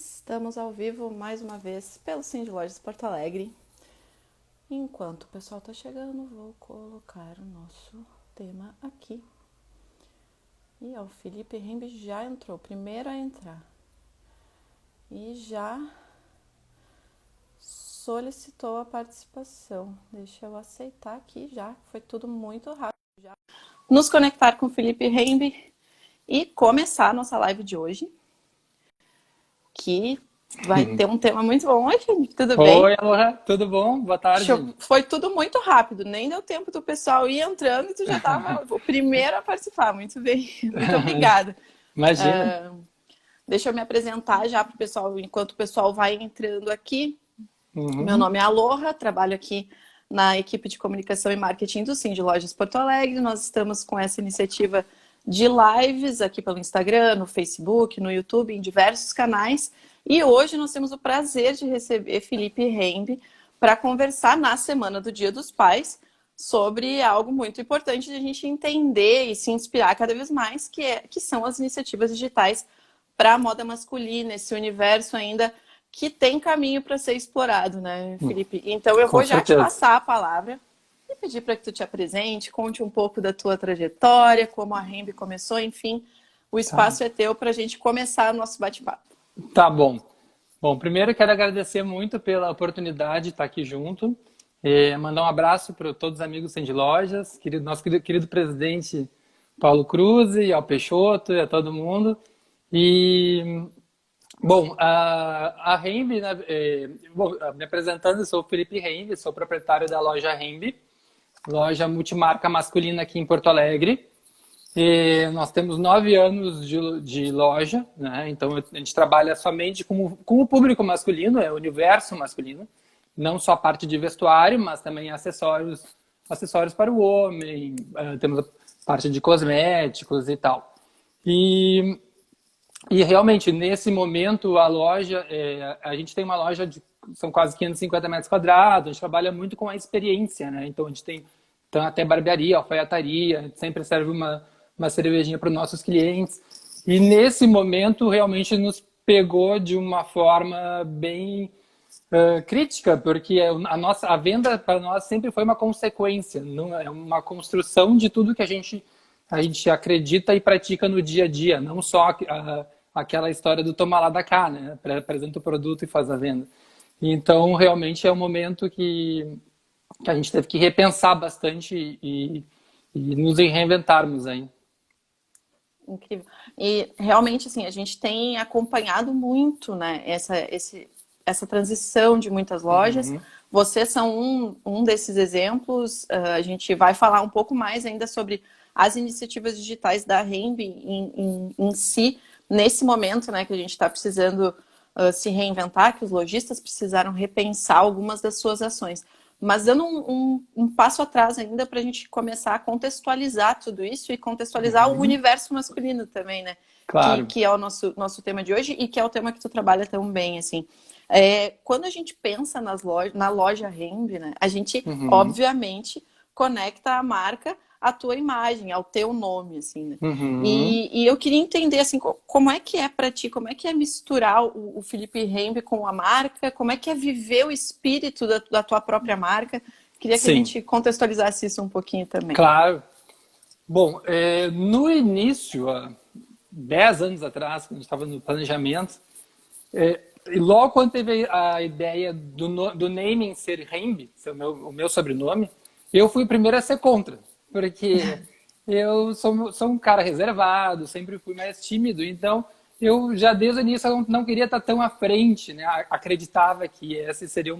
Estamos ao vivo mais uma vez pelo Sim de Lojas Porto Alegre. Enquanto o pessoal está chegando, vou colocar o nosso tema aqui. E o Felipe Rembe já entrou, o primeiro a entrar. E já solicitou a participação. Deixa eu aceitar aqui já, foi tudo muito rápido. Já nos conectar com o Felipe Rembe e começar a nossa live de hoje, que vai ter um tema muito bom. Oi, Felipe, tudo bem? Oi, Alora, tudo bom? Boa tarde. Foi tudo muito rápido, nem deu tempo do pessoal ir entrando e tu já estava o primeiro a participar. Muito bem, muito obrigada. Imagina. Deixa eu me apresentar já para o pessoal, enquanto o pessoal vai entrando aqui. Meu Uhum. nome é Alorra, trabalho aqui na equipe de comunicação e marketing do Sim de Lojas Porto Alegre. Nós estamos com essa iniciativa de lives aqui pelo Instagram, no Facebook, no YouTube, em diversos canais. E hoje nós temos o prazer de receber Felipe Rembe para conversar na Semana do Dia dos Pais sobre algo muito importante de a gente entender e se inspirar cada vez mais, que são as iniciativas digitais para a moda masculina, esse universo ainda que tem caminho para ser explorado, né, Felipe? Então eu Com vou já te certeza. passar a palavra e pedir para que tu te apresente, conte um pouco da tua trajetória, como a Rembe começou, enfim, o Tá. espaço é teu para a gente começar o nosso bate-papo. Tá bom. Bom, primeiro eu quero agradecer muito pela oportunidade de estar aqui junto. Mandar um abraço para todos os amigos Sim de Lojas, nosso querido presidente Paulo Cruz, e ao Peixoto e a todo mundo. E, bom, a Rembe, né, me apresentando, eu sou o Felipe Rembe, sou proprietário da loja Rembe, loja multimarca masculina aqui em Porto Alegre. E nós temos 9 anos de loja, né? Então a gente trabalha somente com o público masculino, é o universo masculino, não só a parte de vestuário, mas também acessórios para o homem, temos a parte de cosméticos e tal. E, e realmente, nesse momento, a loja, a gente tem uma loja são quase 550 metros quadrados, a gente trabalha muito com a experiência, né? Então a gente tem até barbearia, alfaiataria, a gente sempre serve uma cervejinha para os nossos clientes. E nesse momento realmente nos pegou de uma forma bem crítica, porque a venda para nós sempre foi uma consequência, não é uma construção de tudo que a gente acredita e pratica no dia a dia, não só aquela história do tomar lá da cá, né? Apresenta o produto e faz a venda. Então realmente é um momento que a gente teve que repensar bastante e nos reinventarmos aí. Incrível. E realmente, assim, a gente tem acompanhado muito, né, essa transição de muitas lojas. Uhum. Vocês são um desses exemplos. A gente vai falar um pouco mais ainda sobre as iniciativas digitais da Rembe em si, nesse momento, né, que a gente está precisando se reinventar, que os lojistas precisaram repensar algumas das suas ações. Mas dando um passo atrás ainda para a gente começar a contextualizar tudo isso e contextualizar o Uhum. universo masculino também, né? Claro. Que é o nosso tema de hoje e que é o tema que tu trabalha tão bem, assim. Quando a gente pensa na loja Rembe, né? A gente, Uhum. obviamente, conecta a marca à tua imagem, ao teu nome, assim, né? Uhum. E eu queria entender, assim, como é que é para ti, como é que é misturar o Felipe Rembe com a marca, como é que é viver o espírito da tua própria marca. Queria que a Sim, gente contextualizasse isso um pouquinho também. claro. Bom, no início, há 10 anos atrás, quando a gente estava no planejamento, e logo quando teve a ideia do naming ser Rembe, ser o meu sobrenome, eu fui o primeiro a ser contra, porque eu sou um cara reservado, sempre fui mais tímido, então eu já desde o início eu não queria estar tão à frente, né? Acreditava que esse seria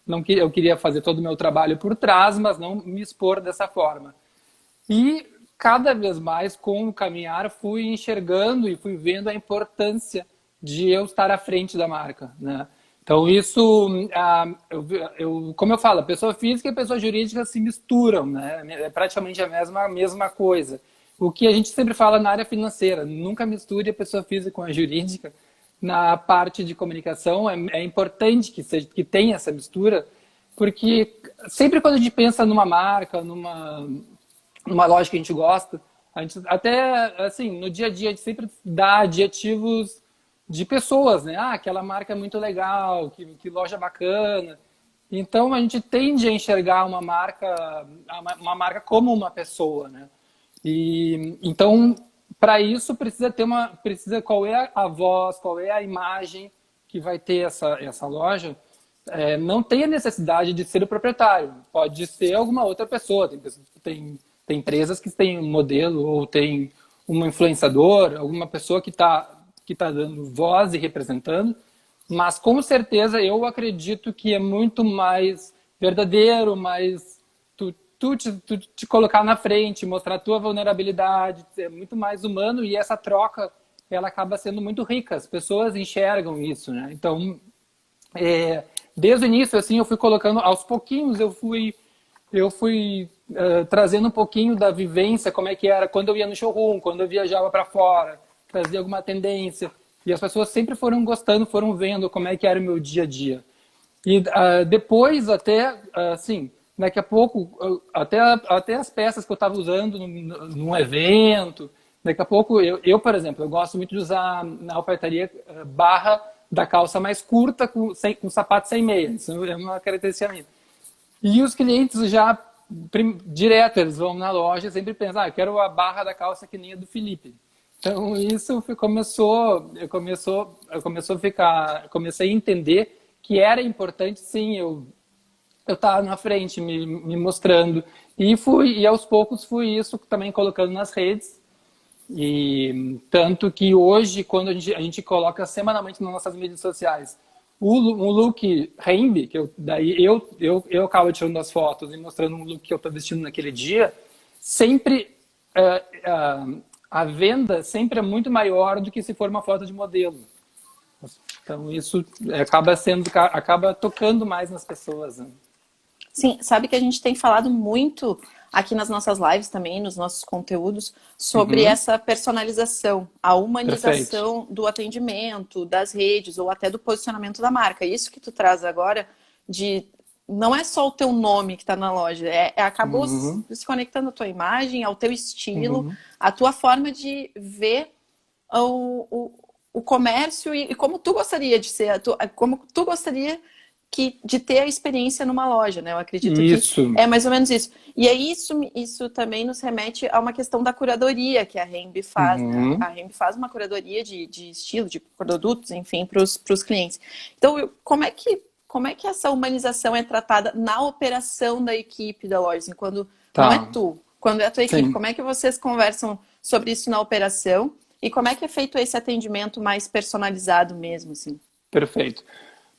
não que eu queria fazer todo o meu trabalho por trás, mas não me expor dessa forma. E cada vez mais, com o caminhar, fui enxergando e fui vendo a importância de eu estar à frente da marca, né? Então, isso, como eu falo, a pessoa física e a pessoa jurídica se misturam, né? É praticamente a mesma coisa. O que a gente sempre fala na área financeira, nunca misture a pessoa física com a jurídica. Na parte de comunicação, é importante que tenha essa mistura, porque sempre quando a gente pensa numa marca, numa loja que a gente gosta, a gente até, assim, no dia a dia, a gente sempre dá adjetivos de pessoas, né? Ah, aquela marca é muito legal, que loja bacana. Então a gente tende a enxergar uma marca como uma pessoa, né? E então para isso precisa qual é a voz, qual é a imagem que vai ter essa loja. Não tem a necessidade de ser o proprietário, pode ser alguma outra pessoa. Tem empresas que têm um modelo ou tem um influenciador, alguma pessoa que tá dando voz e representando, mas com certeza eu acredito que é muito mais verdadeiro, mais tu te colocar na frente, mostrar a tua vulnerabilidade, é muito mais humano, e essa troca ela acaba sendo muito rica, as pessoas enxergam isso, né? Então, desde o início, assim, eu fui colocando, aos pouquinhos, eu fui trazendo um pouquinho da vivência, como é que era quando eu ia no showroom, quando eu viajava para fora, trazia alguma tendência, e as pessoas sempre foram gostando, foram vendo como é que era o meu dia a dia. E depois, até, assim, daqui a pouco, até as peças que eu estava usando num evento, daqui a pouco, por exemplo, eu gosto muito de usar na alfaiataria barra da calça mais curta com sapato sem meia. Isso é uma característica minha. E os clientes já, direto, eles vão na loja e sempre pensam, eu quero a barra da calça que nem a do Felipe. Então, isso comecei a entender que era importante, sim, eu estava na frente, me mostrando. E aos poucos fui isso também colocando nas redes. E tanto que hoje, quando a gente coloca semanalmente nas nossas mídias sociais um look Hemby, que eu acabo tirando as fotos e mostrando um look que eu estou vestindo naquele dia, sempre a venda sempre é muito maior do que se for uma foto de modelo. Então isso acaba tocando mais nas pessoas, né? Sim, sabe que a gente tem falado muito aqui nas nossas lives também, nos nossos conteúdos, sobre essa personalização, a humanização Perfeito. do atendimento, das redes ou até do posicionamento da marca. Isso que tu traz agora não é só o teu nome que está na loja, acabou se conectando à tua imagem, ao teu estilo, à tua forma de ver o comércio e como tu gostaria de ser, como tu gostaria de ter a experiência numa loja, né? Eu acredito que é mais ou menos isso. E aí isso também nos remete a uma questão da curadoria que a Hemby faz, né? A Hemby faz uma curadoria de estilo, de produtos, enfim, para os clientes. Então, como é que essa humanização é tratada na operação da equipe da loja? Assim, quando não é tu, quando é a tua equipe, como é que vocês conversam sobre isso na operação? E como é que é feito esse atendimento mais personalizado mesmo, assim? Perfeito.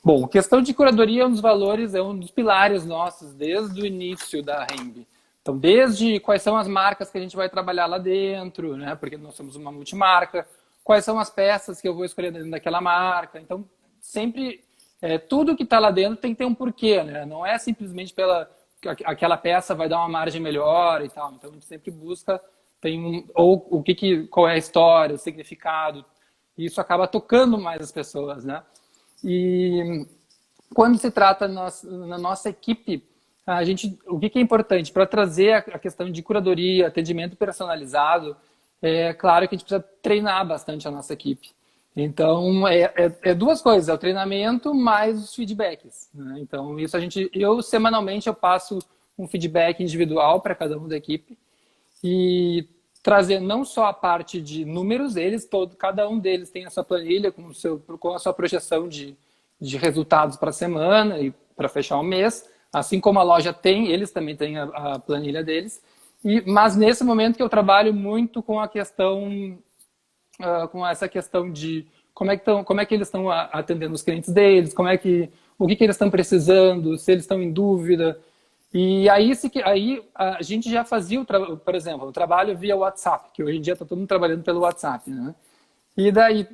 Bom, questão de curadoria é um dos valores, é um dos pilares nossos desde o início da Hemby. Então, desde quais são as marcas que a gente vai trabalhar lá dentro, né? Porque nós somos uma multimarca, quais são as peças que eu vou escolher dentro daquela marca. Então, sempre, tudo que está lá dentro tem que ter um porquê, né? Não é simplesmente aquela peça vai dar uma margem melhor e tal. Então, a gente sempre busca, qual é a história, o significado. E isso acaba tocando mais as pessoas, né? E quando se trata na nossa equipe, o que é importante para trazer a questão de curadoria, atendimento personalizado, é claro que a gente precisa treinar bastante a nossa equipe. Então, duas coisas, é o treinamento mais os feedbacks, né? Então, isso semanalmente eu passo um feedback individual para cada um da equipe e trazer não só a parte de números, cada um deles tem a sua planilha com a sua projeção de resultados para a semana e para fechar o mês, assim como a loja eles também têm a planilha deles. Mas nesse momento que eu trabalho muito com essa questão de como é que eles estão atendendo os clientes deles, o que eles estão precisando, se eles estão em dúvida. E aí a gente já fazia, por exemplo, o trabalho via WhatsApp, que hoje em dia está todo mundo trabalhando pelo WhatsApp, né? E daí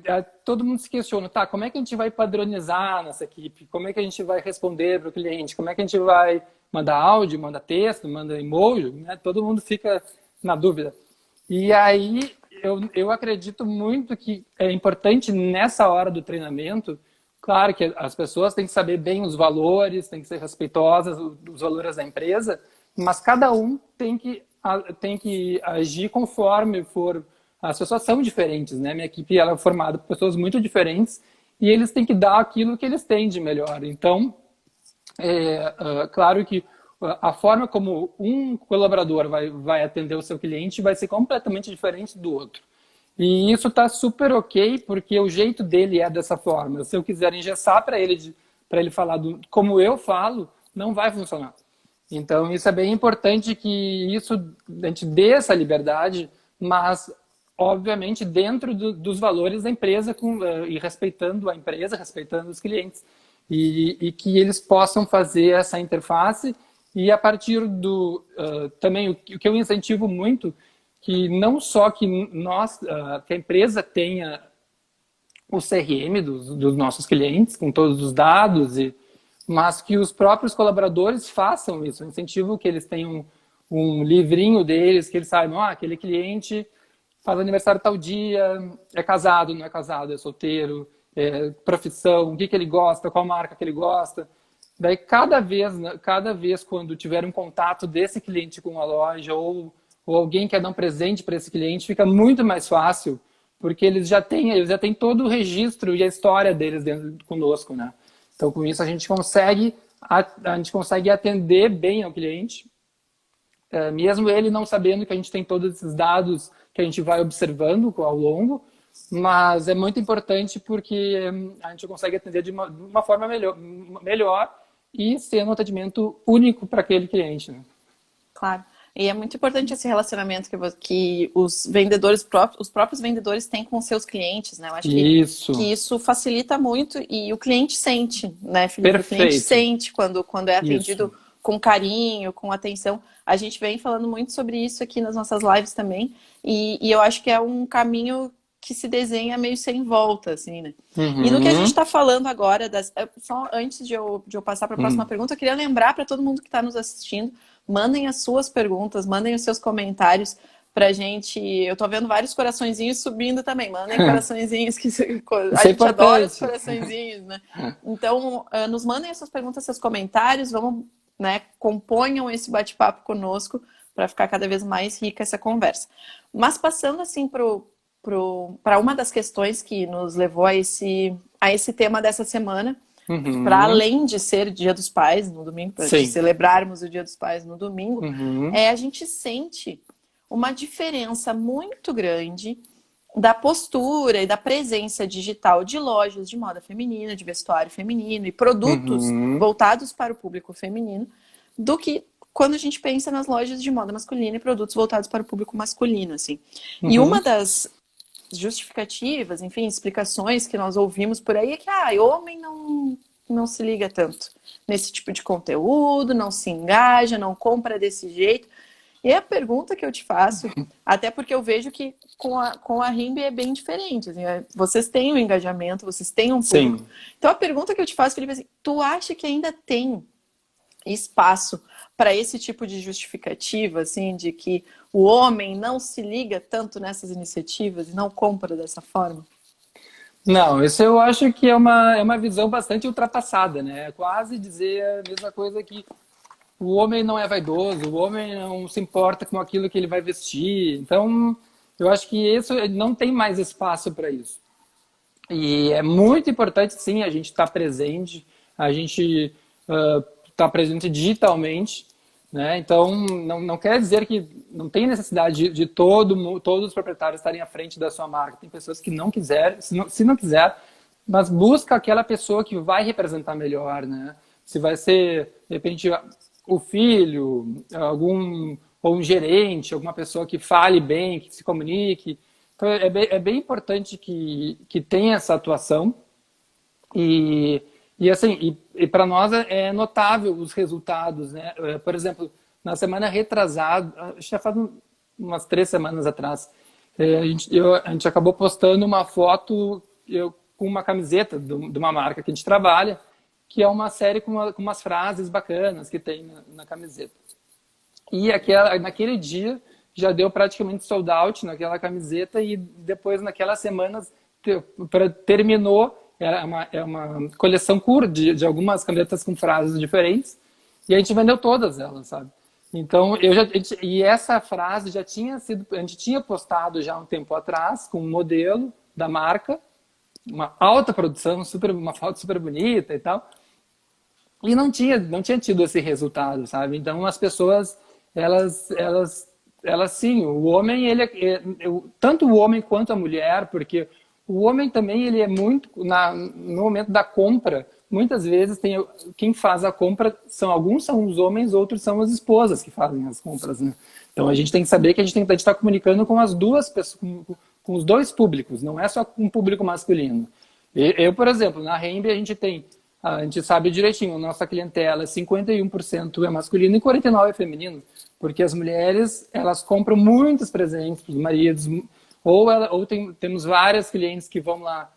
todo mundo se questiona, como é que a gente vai padronizar nossa equipe? Como é que a gente vai responder para o cliente? Como é que a gente vai mandar áudio, manda texto, manda emoji, né? Todo mundo fica na dúvida. E aí eu acredito muito que é importante nessa hora do treinamento. Claro que as pessoas têm que saber bem os valores, têm que ser respeitosas, os valores da empresa, mas cada um tem que agir conforme for as pessoas são diferentes, né? Minha equipe ela é formada por pessoas muito diferentes e eles têm que dar aquilo que eles têm de melhor. Então, claro que a forma como um colaborador vai atender o seu cliente vai ser completamente diferente do outro. E isso está super ok, porque o jeito dele é dessa forma. Se eu quiser engessar para ele falar como eu falo, não vai funcionar. Então, isso é bem importante que a gente dê essa liberdade, mas, obviamente, dentro dos valores da empresa e respeitando a empresa, respeitando os clientes. E que eles possam fazer essa interface e a partir também o que eu incentivo muito, que não só que a empresa tenha o CRM dos nossos clientes, com todos os dados, mas que os próprios colaboradores façam isso. Eu incentivo que eles tenham um livrinho deles, que eles saibam, aquele cliente faz aniversário tal dia, é casado, não é casado, é solteiro, profissão, o que ele gosta, qual marca que ele gosta. Daí, cada vez quando tiver um contato desse cliente com a loja ou alguém quer dar um presente para esse cliente, fica muito mais fácil, porque eles já têm todo o registro e a história deles dentro conosco, né? Então, com isso, a gente consegue atender bem ao cliente, mesmo ele não sabendo que a gente tem todos esses dados que a gente vai observando ao longo, mas é muito importante porque a gente consegue atender de uma forma melhor e ser um atendimento único para aquele cliente, né? Claro. E é muito importante esse relacionamento que os vendedores, os próprios vendedores têm com os seus clientes, né? Eu acho que isso facilita muito e o cliente sente, né, Felipe? Perfeito. O cliente sente quando é atendido com carinho, com atenção. A gente vem falando muito sobre isso aqui nas nossas lives também e eu acho que é um caminho que se desenha meio sem volta, assim, né? E no que a gente está falando agora, só antes de eu passar para a próxima pergunta, eu queria lembrar para todo mundo que está nos assistindo, mandem as suas perguntas, mandem os seus comentários pra gente. Eu tô vendo vários coraçõezinhos subindo também. Mandem coraçõezinhos, que a gente adora os coraçõezinhos, né? Então, nos mandem essas perguntas, seus comentários, vamos, né, componham esse bate-papo conosco para ficar cada vez mais rica essa conversa. Mas passando assim para uma das questões que nos levou a esse tema dessa semana, para além de ser Dia dos Pais no domingo, para celebrarmos o Dia dos Pais no domingo, a gente sente uma diferença muito grande da postura e da presença digital de lojas de moda feminina, de vestuário feminino e produtos voltados para o público feminino, do que quando a gente pensa nas lojas de moda masculina e produtos voltados para o público masculino, assim. E uma das justificativas, enfim, explicações que nós ouvimos por aí é que homem não se liga tanto nesse tipo de conteúdo, não se engaja, não compra desse jeito. E a pergunta que eu te faço, até porque eu vejo que com a Rimbe é bem diferente, assim, vocês têm um engajamento, vocês têm um público. Sim. Então a pergunta que eu te faço, Felipe, é assim, tu acha que ainda tem espaço para esse tipo de justificativa, assim, de que o homem não se liga tanto nessas iniciativas e não compra dessa forma? Não, isso eu acho que é uma visão bastante ultrapassada, né? É quase dizer a mesma coisa que o homem não é vaidoso, o homem não se importa com aquilo que ele vai vestir. Então, eu acho que isso não tem mais espaço para isso. E é muito importante, sim, a gente estar presente, a gente estar presente digitalmente, né? Então, não quer dizer que não tem necessidade de todos os proprietários estarem à frente da sua marca. Tem pessoas que não quiserem, se não quiser, mas busca aquela pessoa que vai representar melhor, né? Se vai ser, de repente, o filho, ou um gerente, alguma pessoa que fale bem, que se comunique. Então, é bem importante que tenha essa atuação. E assim, para nós é notável os resultados, né? Por exemplo, na semana retrasada, já faz umas 3 semanas atrás, a gente acabou postando uma foto com uma camiseta de uma marca que a gente trabalha, que é uma série com umas frases bacanas que tem na camiseta. E naquele dia já deu praticamente sold out naquela camiseta e depois naquelas semanas terminou. É uma coleção curta de algumas camisetas com frases diferentes e a gente vendeu todas elas, sabe? Então, e essa frase já tinha sido, a gente tinha postado já um tempo atrás com um modelo da marca, uma alta produção, uma foto super bonita e tal, e não tinha tido esse resultado, sabe? Então, as pessoas, elas sim, o homem, tanto o homem quanto a mulher, porque o homem também, ele é muito, no momento da compra, muitas vezes quem faz a compra, alguns são os homens, outros são as esposas que fazem as compras, né? Então, a gente tem que saber que a gente tem que estar comunicando com as duas pessoas, com os dois públicos, não é só com o público masculino. Eu, por exemplo, na Rembe a gente sabe direitinho, a nossa clientela 51% é masculino e 49% é feminino, porque as mulheres, elas compram muitos presentes para os maridos, ou temos várias clientes que vão lá,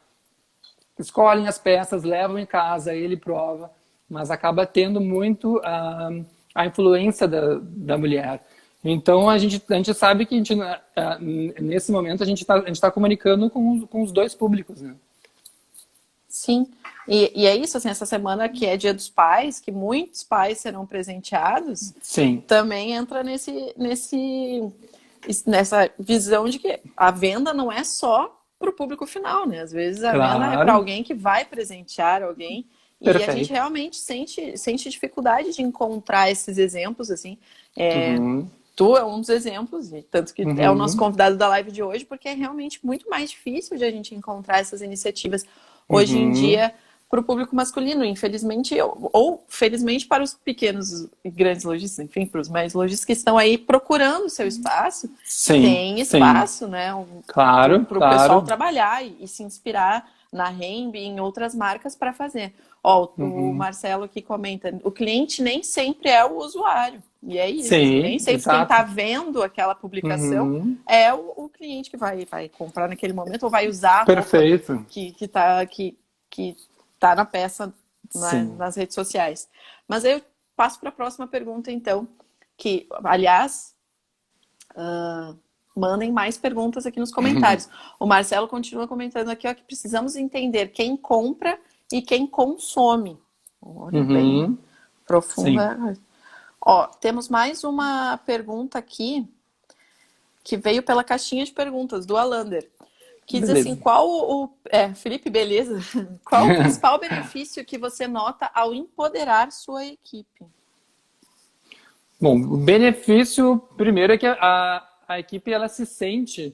escolhem as peças, levam em casa, ele prova, mas acaba tendo muito a influência da mulher. Então, a gente sabe que nesse momento a gente tá comunicando com os dois públicos, né? Sim, e é isso, assim, essa semana que é Dia dos Pais, que muitos pais serão presenteados, Sim. também entra nessa visão de que a venda não é só para o público final, né? Às vezes a venda é para Claro. alguém que vai presentear alguém, e a gente Perfeito. realmente sente dificuldade de encontrar esses exemplos, assim. Uhum. Tu é um dos exemplos, e tanto que é o nosso Uhum. convidado da live de hoje, porque é realmente muito mais difícil de a gente encontrar essas iniciativas hoje em Uhum. dia para o público masculino, infelizmente, ou felizmente para os pequenos e grandes lojistas, enfim, para os mais lojistas que estão aí procurando seu espaço, Sim, tem sim. espaço, né, Claro, para o pessoal claro. trabalhar e se inspirar na Rembe e em outras marcas para fazer. Ó, o Uhum. Marcelo aqui comenta, o cliente nem sempre é o usuário. E é isso, assim, nem Sim, sempre quem está exato. vendo aquela publicação Uhum. é o cliente que vai comprar naquele momento ou vai usar a roupa Perfeito. que tá na peça Sim. nas redes sociais. Mas eu passo para a próxima pergunta, então, que, aliás, mandem mais perguntas aqui nos comentários. O Marcelo continua comentando aqui, ó, que precisamos entender quem compra e quem consome. Olha, bem Uhum. Sim. profunda. Ó, temos mais uma pergunta aqui que veio pela caixinha de perguntas do Alander, que diz assim, Beleza. Felipe, beleza? Qual o principal benefício que você nota ao empoderar sua equipe? Bom, o benefício, primeiro, é que a equipe ela se sente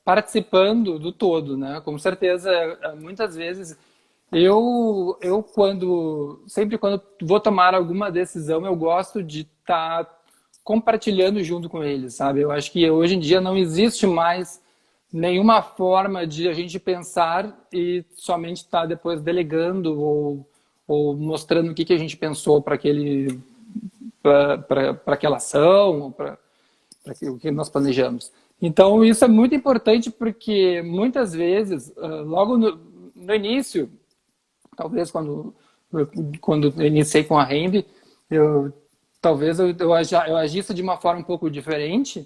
participando do todo, né? Com certeza, muitas vezes, sempre quando vou tomar alguma decisão, eu gosto de estar compartilhando junto com eles, sabe? Eu acho que hoje em dia não existe mais nenhuma forma de a gente pensar e somente estar depois delegando ou mostrando o que a gente pensou para aquela ação, para o que nós planejamos. Então, isso é muito importante porque muitas vezes, logo no início, talvez quando eu iniciei com a Rembe, eu agisse de uma forma um pouco diferente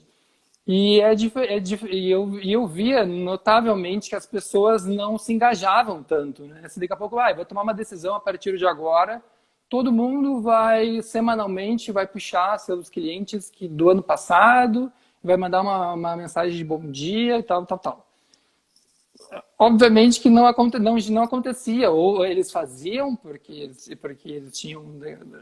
e eu via notavelmente que as pessoas não se engajavam tanto, né? Se daqui a pouco, vou tomar uma decisão a partir de agora, todo mundo semanalmente vai puxar seus clientes do ano passado, vai mandar uma mensagem de bom dia e tal, tal, tal. Obviamente que não acontecia, ou eles faziam porque eles tinham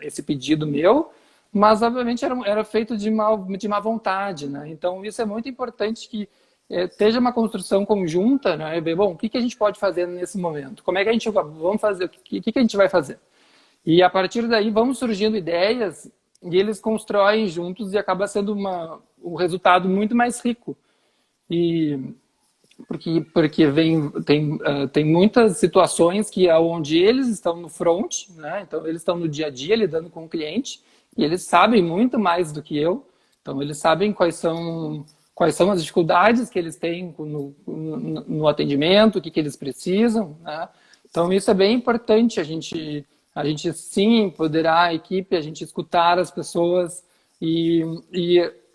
esse pedido meu, mas obviamente era feito de má vontade, né? Então isso é muito importante que esteja uma construção conjunta, né? Bom, o que a gente pode fazer nesse momento? Como é que a gente vamos fazer? O que a gente vai fazer? E a partir daí vão surgindo ideias e eles constroem juntos e acaba sendo um resultado muito mais rico. E porque tem muitas situações que é onde eles estão no front, né? Então eles estão no dia a dia lidando com o cliente e eles sabem muito mais do que eu. Então eles sabem quais são as dificuldades que eles têm no atendimento, o que eles precisam, né? Então isso é bem importante a gente sim empoderar a equipe, a gente escutar as pessoas e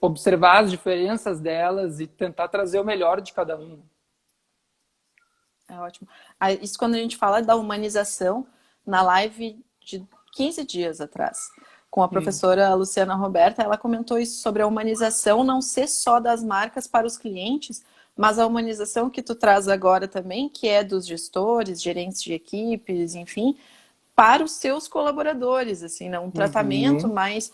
observar as diferenças delas e tentar trazer o melhor de cada um. É ótimo. Isso quando a gente fala da humanização na live de 15 dias atrás. com a professora Luciana Roberta, ela comentou isso sobre a humanização não ser só das marcas para os clientes, mas a humanização que tu traz agora também, que é dos gestores, gerentes de equipes, enfim, para os seus colaboradores, assim, né? Um tratamento mais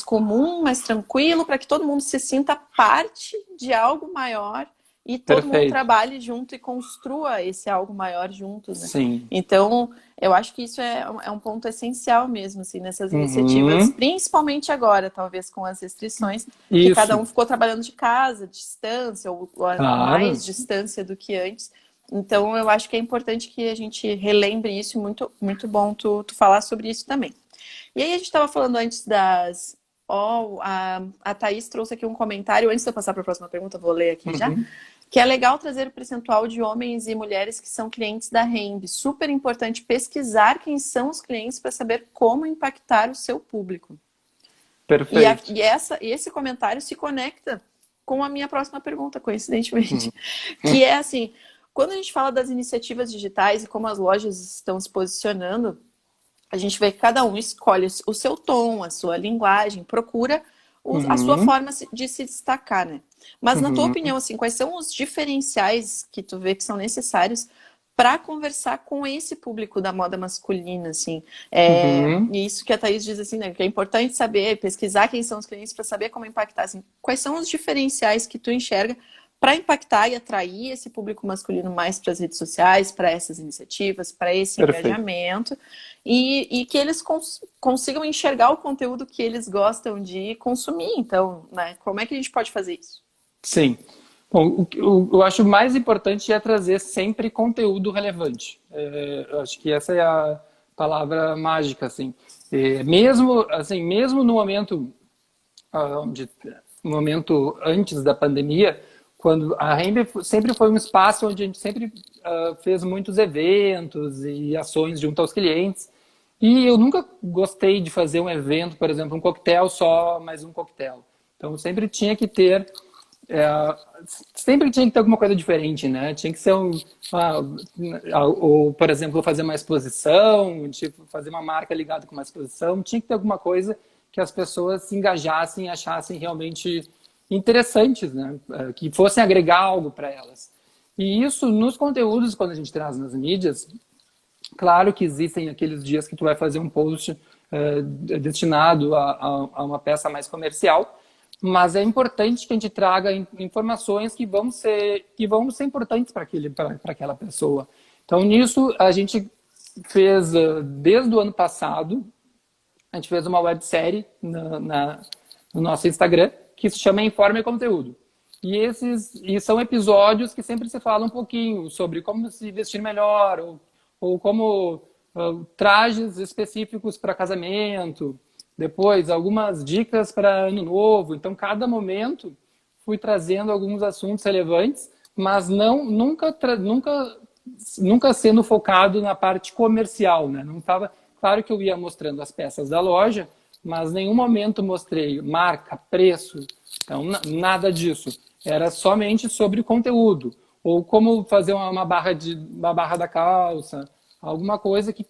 comum, mais tranquilo, para que todo mundo se sinta parte de algo maior e todo mundo trabalhe junto e construa esse algo maior juntos, né? Sim. Então, eu acho que isso é um ponto essencial mesmo, assim, nessas iniciativas, principalmente agora, talvez com as restrições, que cada um ficou trabalhando de casa, distância, ou mais distância do que antes. Então, eu acho que é importante que a gente relembre isso, muito, muito bom tu falar sobre isso também. E aí, a gente estava falando antes das... a Thaís trouxe aqui um comentário, antes de eu passar para a próxima pergunta, vou ler aqui já, que é legal trazer o percentual de homens e mulheres que são clientes da Rembe. Super importante pesquisar quem são os clientes para saber como impactar o seu público. Perfeito. E esse comentário se conecta com a minha próxima pergunta, coincidentemente, que é assim, quando a gente fala das iniciativas digitais e como as lojas estão se posicionando, a gente vê que cada um escolhe o seu tom, a sua linguagem, procura a sua forma de se destacar, né? Mas na tua opinião, assim, quais são os diferenciais que tu vê que são necessários para conversar com esse público da moda masculina, assim? E isso que a Thaís diz, assim, né? Que é importante saber, pesquisar quem são os clientes para saber como impactar, assim. Quais são os diferenciais que tu enxerga para impactar e atrair esse público masculino mais para as redes sociais, para essas iniciativas, para esse engajamento, e que eles consigam enxergar o conteúdo que eles gostam de consumir. Então, né, como é que a gente pode fazer isso? Sim. Bom, eu acho mais importante é trazer sempre conteúdo relevante. Eu acho que essa é a palavra mágica, assim. Mesmo no momento antes da pandemia, quando a Rembe sempre foi um espaço onde a gente sempre fez muitos eventos e ações junto aos clientes. E eu nunca gostei de fazer um evento, por exemplo, um coquetel só, mais um coquetel. Então, sempre tinha que ter alguma coisa diferente, né? Tinha que ser ou, por exemplo, fazer uma exposição, tipo, fazer uma marca ligada com uma exposição. Tinha que ter alguma coisa que as pessoas se engajassem e achassem realmente interessantes, né? Que fossem agregar algo para elas. E isso nos conteúdos, quando a gente traz nas mídias, claro que existem aqueles dias que tu vai fazer um post destinado a uma peça mais comercial, mas é importante que a gente traga informações que vão ser importantes para aquela pessoa. Então, nisso, a gente fez, desde o ano passado, a gente fez uma websérie no nosso Instagram, que se chama Informe Conteúdo. E são episódios que sempre se fala um pouquinho sobre como se vestir melhor, ou como trajes específicos para casamento, depois algumas dicas para ano novo. Então, cada momento fui trazendo alguns assuntos relevantes, mas nunca sendo focado na parte comercial, né? Não tava, claro que eu ia mostrando as peças da loja, mas em nenhum momento mostrei marca, preço, então nada disso. Era somente sobre conteúdo, ou como fazer uma barra da calça, alguma coisa que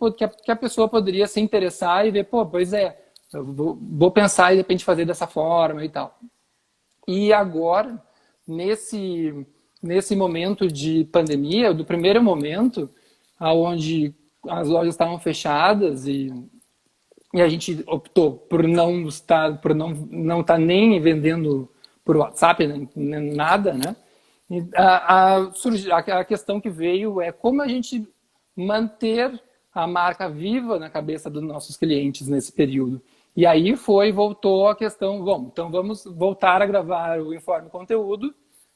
a pessoa poderia se interessar e ver, pois é, eu vou pensar e de repente fazer dessa forma e tal. E agora, nesse momento de pandemia, do primeiro momento, onde as lojas estavam fechadas e a gente optou por não estar nem vendendo por WhatsApp, nem nada, né? E a questão que veio é como a gente manter a marca viva na cabeça dos nossos clientes nesse período. E aí voltou a questão, bom, então vamos voltar a gravar o Informe Conteúdo,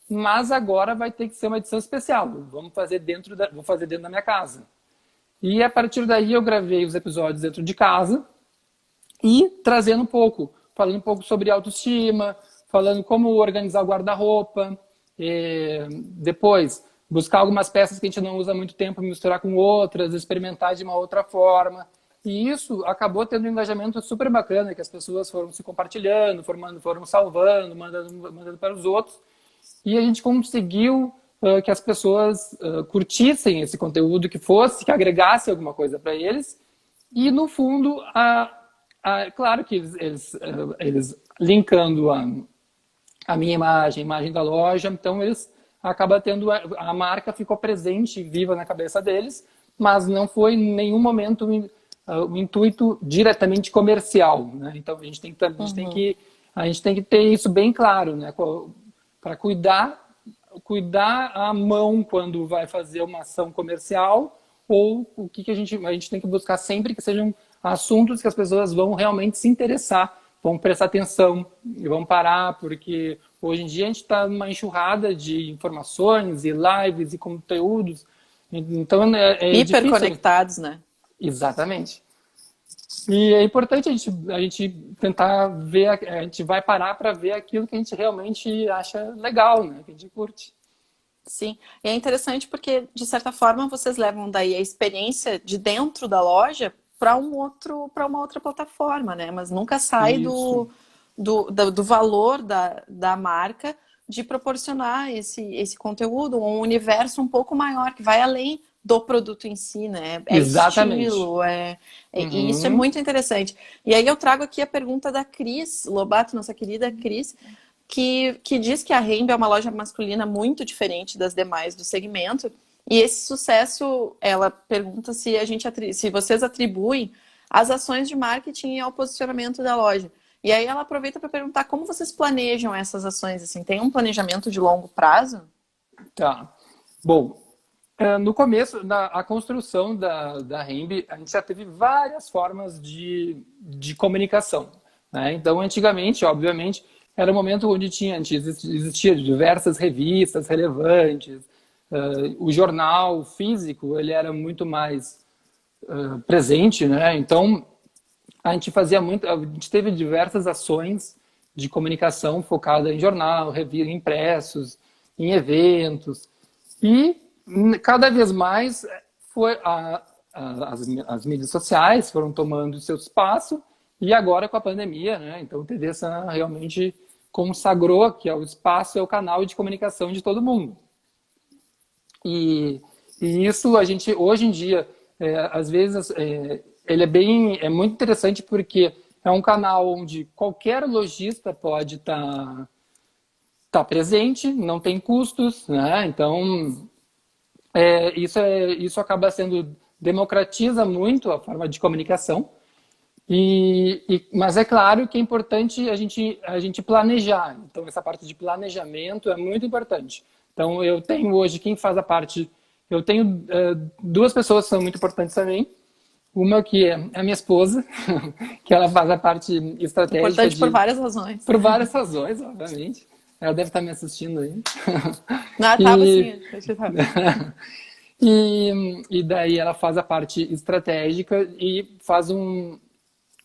mas agora vai ter que ser uma edição especial. Vou fazer dentro da minha casa. E a partir daí eu gravei os episódios dentro de casa e falando um pouco sobre autoestima, falando como organizar o guarda-roupa, depois buscar algumas peças que a gente não usa há muito tempo, misturar com outras, experimentar de uma outra forma. E isso acabou tendo um engajamento super bacana, que as pessoas foram se compartilhando, foram salvando, mandando para os outros. E a gente conseguiu que as pessoas curtissem esse conteúdo, que agregasse alguma coisa para eles. E, no fundo, claro que eles linkando a minha imagem, a imagem da loja, então eles acabam tendo, a marca ficou presente, viva na cabeça deles, mas não foi em nenhum momento o intuito diretamente comercial, né? Então a gente tem que ter isso bem claro, né? Para cuidar a mão quando vai fazer uma ação comercial, ou o que a gente tem que buscar sempre que sejam assuntos que as pessoas vão realmente se interessar, vão prestar atenção e vão parar, porque hoje em dia a gente está numa enxurrada de informações e lives e conteúdos, então é Hiper difícil. conectados, né? Exatamente. E é importante a gente tentar ver, a gente vai parar para ver aquilo que a gente realmente acha legal, né? Que a gente curte. Sim, e é interessante porque, de certa forma, vocês levam daí a experiência de dentro da loja para uma outra plataforma, né? Mas nunca sai do valor da marca de proporcionar esse conteúdo, um universo um pouco maior, que vai além do produto em si, né? É Exatamente. estilo, e isso é muito interessante. E aí eu trago aqui a pergunta da Cris Lobato, nossa querida Cris, que diz que a Rembe é uma loja masculina muito diferente das demais do segmento. E esse sucesso, ela pergunta se vocês atribuem as ações de marketing ao posicionamento da loja. E aí ela aproveita para perguntar como vocês planejam essas ações, assim, tem um planejamento de longo prazo? Tá. Bom, no começo, a construção da Rembe, a gente já teve várias formas de comunicação, né? Então, antigamente, obviamente, era um momento onde existia diversas revistas relevantes, o jornal físico ele era muito mais presente, né? Então, a gente teve diversas ações de comunicação focada em jornal, revista, impressos, em eventos, e cada vez mais as mídias sociais foram tomando seu espaço, e agora com a pandemia, né? Então teve realmente consagrou que é o espaço, é o canal de comunicação de todo mundo. E isso a gente hoje em dia, às vezes, ele é muito interessante porque é um canal onde qualquer lojista pode tá presente, não tem custos, né? Então isso acaba democratiza muito a forma de comunicação. Mas é claro que é importante a gente planejar. Então, essa parte de planejamento é muito importante. Então, eu tenho hoje, quem faz a parte... Eu tenho duas pessoas que são muito importantes também. Uma que é a minha esposa, que ela faz a parte estratégica. Importante por várias razões. Por várias razões, obviamente. Ela deve estar me assistindo aí. Não, estava sim. E daí ela faz a parte estratégica e faz o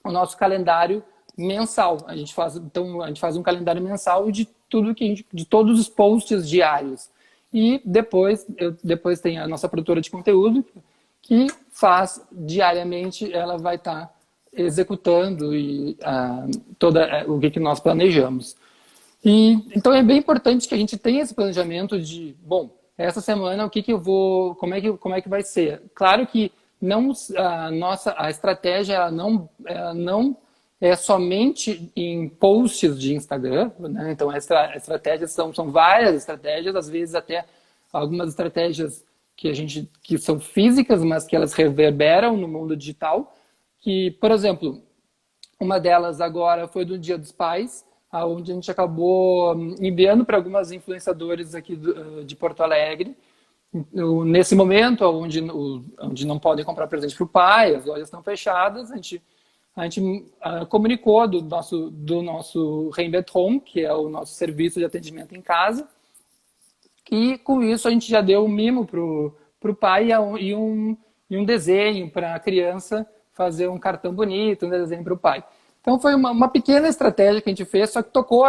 nosso calendário mensal. A gente faz um calendário mensal de tudo de todos os posts diários. E depois tem a nossa produtora de conteúdo que faz diariamente, ela vai estar executando o que nós planejamos. Então é bem importante que a gente tenha esse planejamento de, bom, essa semana como é que vai ser? Claro que a estratégia ela não é somente em posts de Instagram, né? Então as estratégias são várias estratégias, às vezes até algumas estratégias que são físicas, mas que elas reverberam no mundo digital. Que, por exemplo, uma delas agora foi do Dia dos Pais, onde a gente acabou enviando para algumas influenciadores aqui de Porto Alegre. Nesse momento, onde não podem comprar presente para o pai, as lojas estão fechadas, a gente comunicou do nosso Rembe at Home, que é o nosso serviço de atendimento em casa. E com isso a gente já deu um mimo para o pai e um desenho para a criança fazer um cartão bonito, um desenho para o pai. Então foi uma pequena estratégia que a gente fez, só que tocou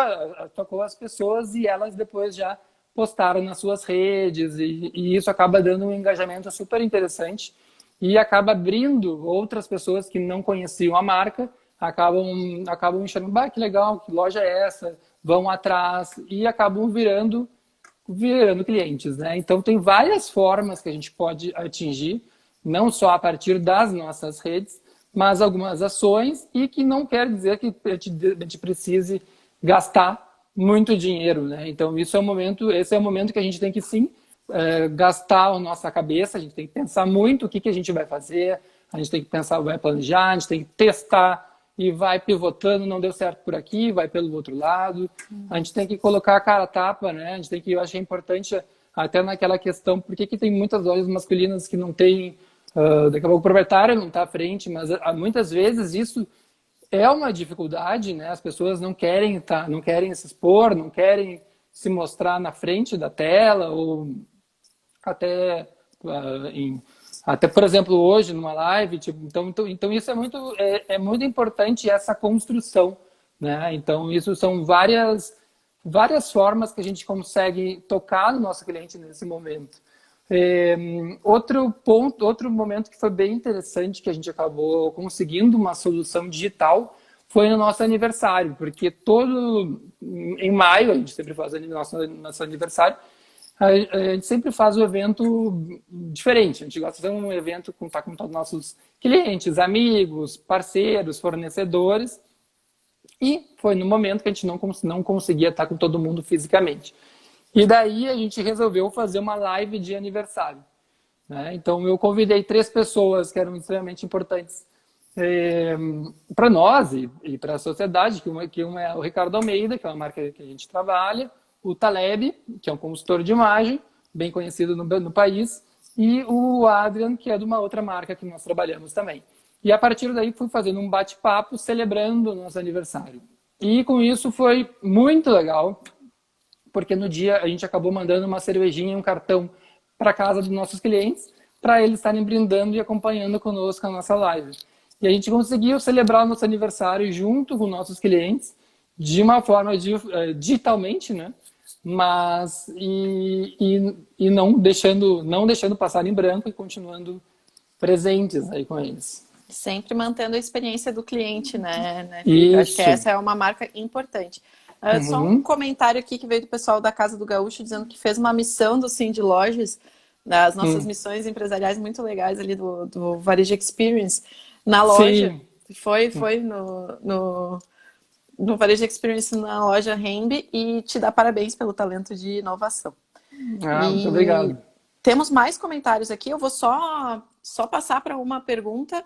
as pessoas e elas depois já postaram nas suas redes e isso acaba dando um engajamento super interessante e acaba abrindo outras pessoas que não conheciam a marca, acabam enxergando, que legal, que loja é essa? Vão atrás e acabam virando clientes, né? Então tem várias formas que a gente pode atingir, não só a partir das nossas redes, mas algumas ações, e que não quer dizer que a gente precise gastar muito dinheiro, né? Então esse é o momento que a gente tem que sim gastar a nossa cabeça, a gente tem que pensar muito o que a gente vai fazer, a gente tem que pensar, vai planejar, a gente tem que testar e vai pivotando, não deu certo por aqui, vai pelo outro lado. A gente tem que colocar a cara a tapa, né? A gente tem que, eu acho importante até naquela questão, por que tem muitas lojas masculinas que não tem, daqui a pouco o proprietário não está à frente, mas muitas vezes isso é uma dificuldade, né? As pessoas não querem não querem se expor, não querem se mostrar na frente da tela, ou até até, por exemplo, hoje numa live, tipo, então isso é muito importante, essa construção, né? Então isso são várias formas que a gente consegue tocar no nosso cliente nesse momento. Outro momento que foi bem interessante, que a gente acabou conseguindo uma solução digital, foi no nosso aniversário, porque em maio, a gente sempre faz nosso aniversário, a gente sempre faz um evento diferente. A gente gosta de fazer um evento com todos os nossos clientes, amigos, parceiros, fornecedores. E foi no momento que a gente não conseguia estar com todo mundo fisicamente. E daí a gente resolveu fazer uma live de aniversário, né? Então eu convidei 3 pessoas que eram extremamente importantes para nós e para a sociedade, que uma é o Ricardo Almeida, que é uma marca que a gente trabalha, o Taleb, que é um consultor de imagem, bem conhecido no país, e o Adrian, que é de uma outra marca que nós trabalhamos também. E a partir daí fui fazendo um bate-papo celebrando o nosso aniversário. E com isso foi muito legal, porque no dia a gente acabou mandando uma cervejinha e um cartão para casa dos nossos clientes, para eles estarem brindando e acompanhando conosco a nossa live. E a gente conseguiu celebrar o nosso aniversário junto com nossos clientes, de uma forma digitalmente, né? Mas não deixando passar em branco e continuando presentes aí com eles. Sempre mantendo a experiência do cliente, né? Isso. Acho que essa é uma marca importante. Só um comentário aqui que veio do pessoal da Casa do Gaúcho, dizendo que fez uma missão do Cindy Lojas, das nossas missões empresariais muito legais ali do Varejo Experience, na loja. Sim. Foi no Varejo Experience na loja Rembe, e te dá parabéns pelo talento de inovação. Muito obrigado. Temos mais comentários aqui, eu vou só passar para uma pergunta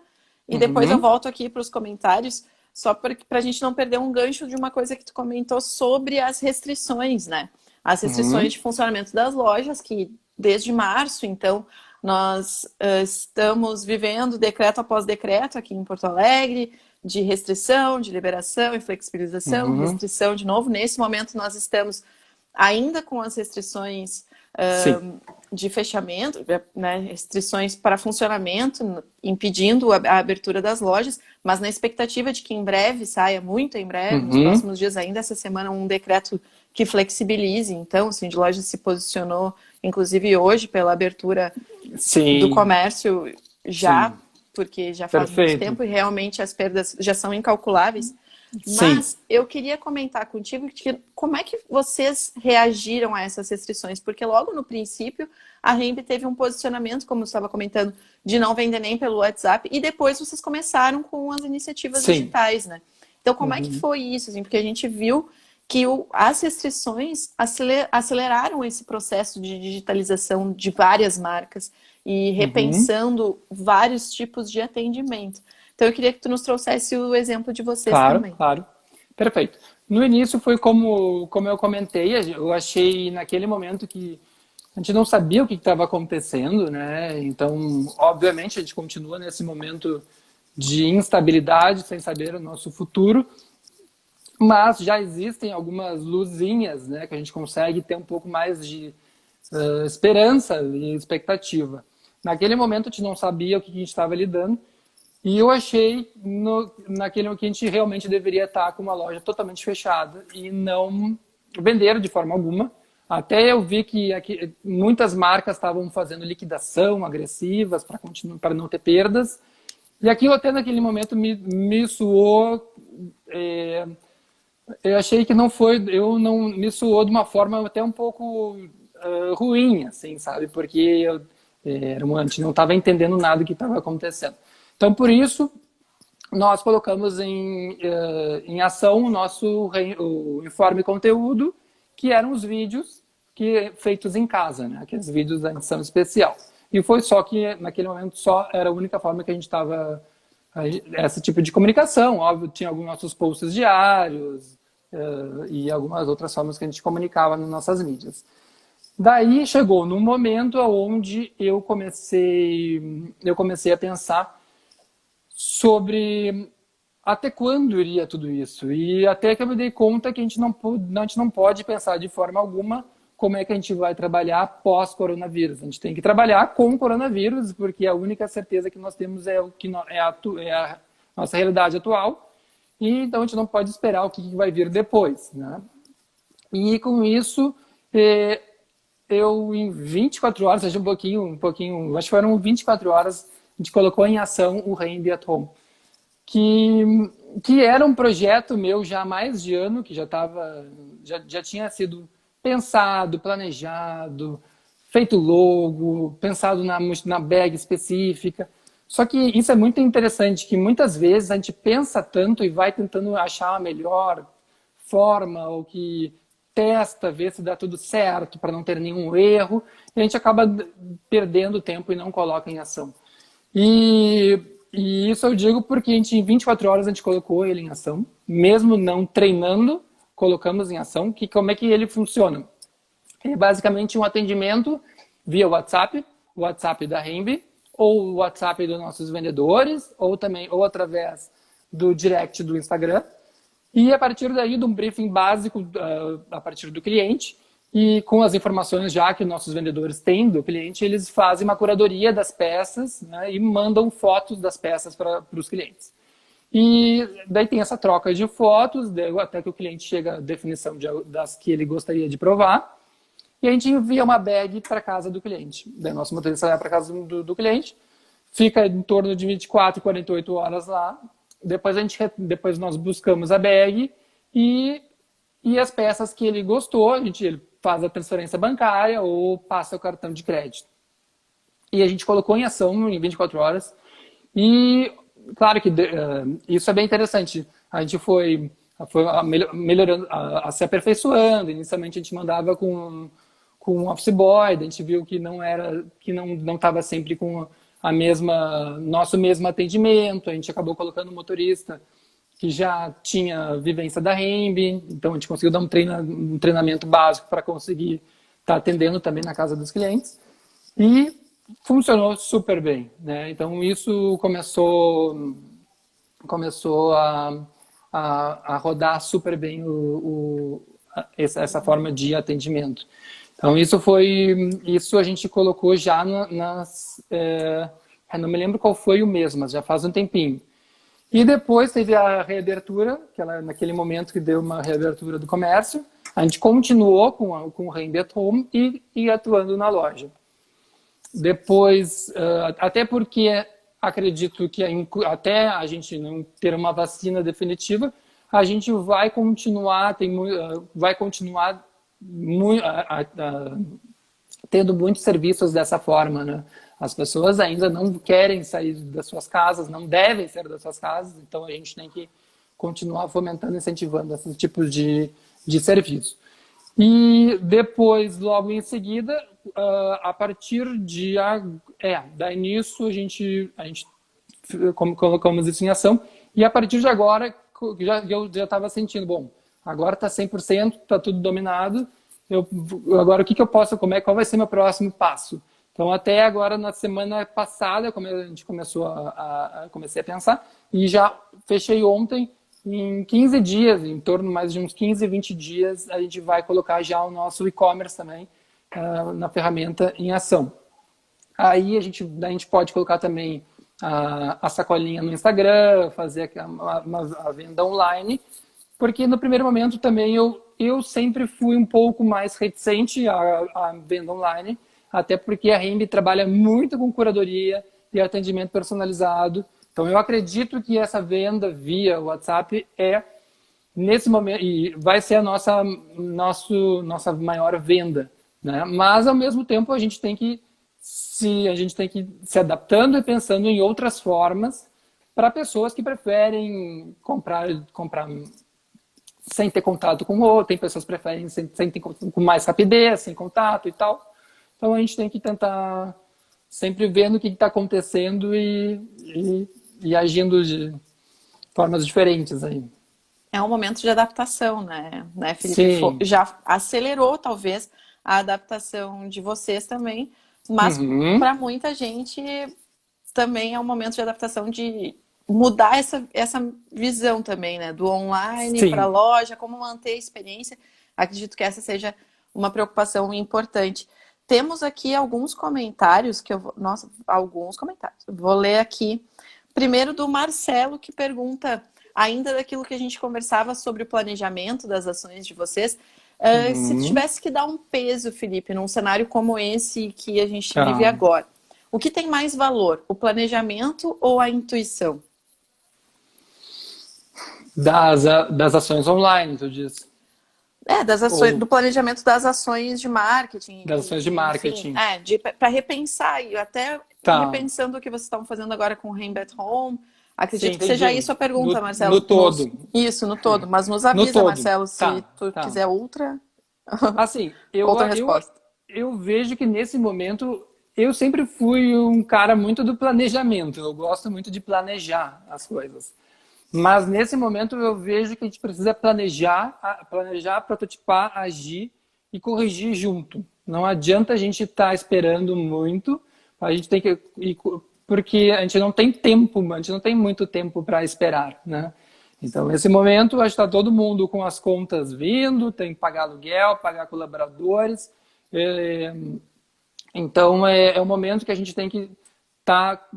e depois eu volto aqui para os comentários, só para a gente não perder um gancho de uma coisa que tu comentou sobre as restrições, né? As restrições de funcionamento das lojas, que desde março, então, nós estamos vivendo decreto após decreto aqui em Porto Alegre, de restrição, de liberação e flexibilização, restrição de novo. Nesse momento nós estamos ainda com as restrições de fechamento, né, restrições para funcionamento, impedindo a abertura das lojas, mas na expectativa de que em breve saia, muito em breve, nos próximos dias ainda, essa semana, um decreto que flexibilize. Então, o Cindy Lojas se posicionou, inclusive hoje, pela abertura do comércio já, porque já faz muito tempo e realmente as perdas já são incalculáveis. Mas eu queria comentar contigo como é que vocês reagiram a essas restrições, porque logo no princípio a Rembe teve um posicionamento, como eu estava comentando, de não vender nem pelo WhatsApp, e depois vocês começaram com as iniciativas digitais, né? Então como é que foi isso? Assim, porque a gente viu que as restrições aceleraram esse processo de digitalização de várias marcas e repensando vários tipos de atendimento. Então eu queria que tu nos trouxesse o exemplo de vocês também. Claro. Perfeito. No início foi como eu comentei, eu achei naquele momento que a gente não sabia o que estava acontecendo, né? Então, obviamente, a gente continua nesse momento de instabilidade, sem saber o nosso futuro, mas já existem algumas luzinhas, né, que a gente consegue ter um pouco mais de esperança e expectativa. Naquele momento a gente não sabia o que a gente estava lidando, e eu achei naquele que a gente realmente deveria estar com uma loja totalmente fechada e não vender de forma alguma. Até eu vi que muitas marcas estavam fazendo liquidação agressivas para não ter perdas. E aquilo até naquele momento me soou... eu achei que me soou de uma forma até um pouco ruim, assim, sabe? Porque a gente não estava entendendo nada do que estava acontecendo. Então, por isso, nós colocamos em ação o nosso o Informe Conteúdo, que eram os vídeos feitos em casa, né? Aqueles vídeos da edição especial. E foi só que, naquele momento, só era a única forma que a gente estava... Esse tipo de comunicação. Óbvio, tinha alguns nossos posts diários e algumas outras formas que a gente comunicava nas nossas mídias. Daí chegou num momento onde eu comecei a pensar sobre até quando iria tudo isso. E até que eu me dei conta que a gente não pode pensar de forma alguma como é que a gente vai trabalhar pós-coronavírus. A gente tem que trabalhar com o coronavírus, porque a única certeza que nós temos é a nossa realidade atual. E então a gente não pode esperar o que vai vir depois, né? E com isso, eu em 24 horas, seja um pouquinho, acho que foram 24 horas, a gente colocou em ação o Rembi at Home, que era um projeto meu já há mais de ano, que já tinha sido pensado, planejado, feito logo, pensado na bag específica. Só que isso é muito interessante, que muitas vezes a gente pensa tanto e vai tentando achar a melhor forma, ou que testa, vê se dá tudo certo, para não ter nenhum erro, e a gente acaba perdendo tempo e não coloca em ação. E isso eu digo porque em 24 horas a gente colocou ele em ação, mesmo não treinando, colocamos em ação. Como é que ele funciona? É basicamente um atendimento via WhatsApp, o WhatsApp da Rembi, ou o WhatsApp dos nossos vendedores, ou através do direct do Instagram. E a partir daí, de um briefing básico a partir do cliente, e com as informações já que nossos vendedores têm do cliente, eles fazem uma curadoria das peças, né, e mandam fotos das peças para os clientes. E daí tem essa troca de fotos, até que o cliente chega à definição das que ele gostaria de provar, e a gente envia uma bag para casa do cliente. Daí o nosso motorista vai para casa do cliente, fica em torno de 24, 48 horas lá. Depois nós buscamos a bag e as peças que ele gostou, ele faz a transferência bancária ou passa o cartão de crédito. E a gente colocou em ação em 24 horas. E claro que isso é bem interessante. A gente foi melhorando, se aperfeiçoando. Inicialmente a gente mandava com um office boy, a gente viu que não estava sempre com nosso mesmo atendimento. A gente acabou colocando um motorista que já tinha vivência da Rembi, então a gente conseguiu dar um treinamento básico para conseguir estar atendendo também na casa dos clientes. E funcionou super bem, né? Então isso começou a rodar super bem essa forma de atendimento. Então isso a gente colocou já não me lembro qual foi o mês, mas já faz um tempinho. E depois teve a reabertura, naquele momento que deu uma reabertura do comércio. A gente continuou com o Rembi at Home e atuando na loja. Depois, até porque acredito que até a gente não ter uma vacina definitiva, a gente vai continuar tendo muitos serviços dessa forma, né? As pessoas ainda não querem sair das suas casas, não devem sair das suas casas, então a gente tem que continuar fomentando, incentivando esses tipos de serviço. E depois, logo em seguida, a partir daí nisso a gente colocamos isso em ação, e a partir de agora eu já estava sentindo, bom, agora está 100%, está tudo dominado, agora o que eu posso, qual vai ser meu próximo passo? Então, até agora, na semana passada, a gente comecei a pensar, e já fechei ontem, em 15 dias, em torno mais de uns 15, 20 dias, a gente vai colocar já o nosso e-commerce também na ferramenta em ação. Aí a gente pode colocar também a sacolinha no Instagram, fazer a venda online, porque no primeiro momento também eu sempre fui um pouco mais reticente à venda online, até porque a Rembi trabalha muito com curadoria e atendimento personalizado. Então, eu acredito que essa venda via WhatsApp nesse momento, e vai ser a nossa maior venda, né? Mas, ao mesmo tempo, a gente tem que se adaptando e pensando em outras formas para pessoas que preferem comprar sem ter contato com o outro, tem pessoas que preferem sem ter, com mais rapidez, sem contato e tal. Então a gente tem que tentar sempre vendo o que está acontecendo e agindo de formas diferentes aí. É um momento de adaptação, né, Felipe? Sim. Já acelerou, talvez, a adaptação de vocês também, mas Uhum. para muita gente também é um momento de adaptação de mudar essa visão também, né? Do online para a Sim. loja, como manter a experiência. Acredito que essa seja uma preocupação importante. Temos aqui alguns comentários que eu vou... Nossa, alguns comentários. Vou ler aqui. Primeiro do Marcelo, que pergunta, ainda daquilo que a gente conversava sobre o planejamento das ações de vocês, se tu Uhum. tivesse que dar um peso, Felipe, num cenário como esse que a gente vive Tá. agora, o que tem mais valor, o planejamento ou a intuição? Das ações online, tu diz. Das ações, do Ou planejamento das ações de marketing, das ações de enfim, marketing. para repensar, e até Tá. repensando o que vocês estão fazendo agora com o Rainbow at Home. Sim, Acredito que seja entendi. isso a pergunta, No Marcelo. todo. Isso, no todo. Mas nos No avisa, todo. Marcelo, se Tá, tu tá. quiser outra, Assim, outra resposta. eu vejo que nesse momento eu sempre fui um cara muito do planejamento. Eu gosto muito de planejar as coisas. Mas nesse momento eu vejo que a gente precisa planejar, prototipar, agir e corrigir junto. Não adianta a gente estar esperando muito. A gente tem que porque a gente não tem tempo, a gente não tem muito tempo para esperar, né? Então, nesse momento, acho que está todo mundo com as contas vindo, tem que pagar aluguel, pagar colaboradores. Então, é um momento que a gente tem que estar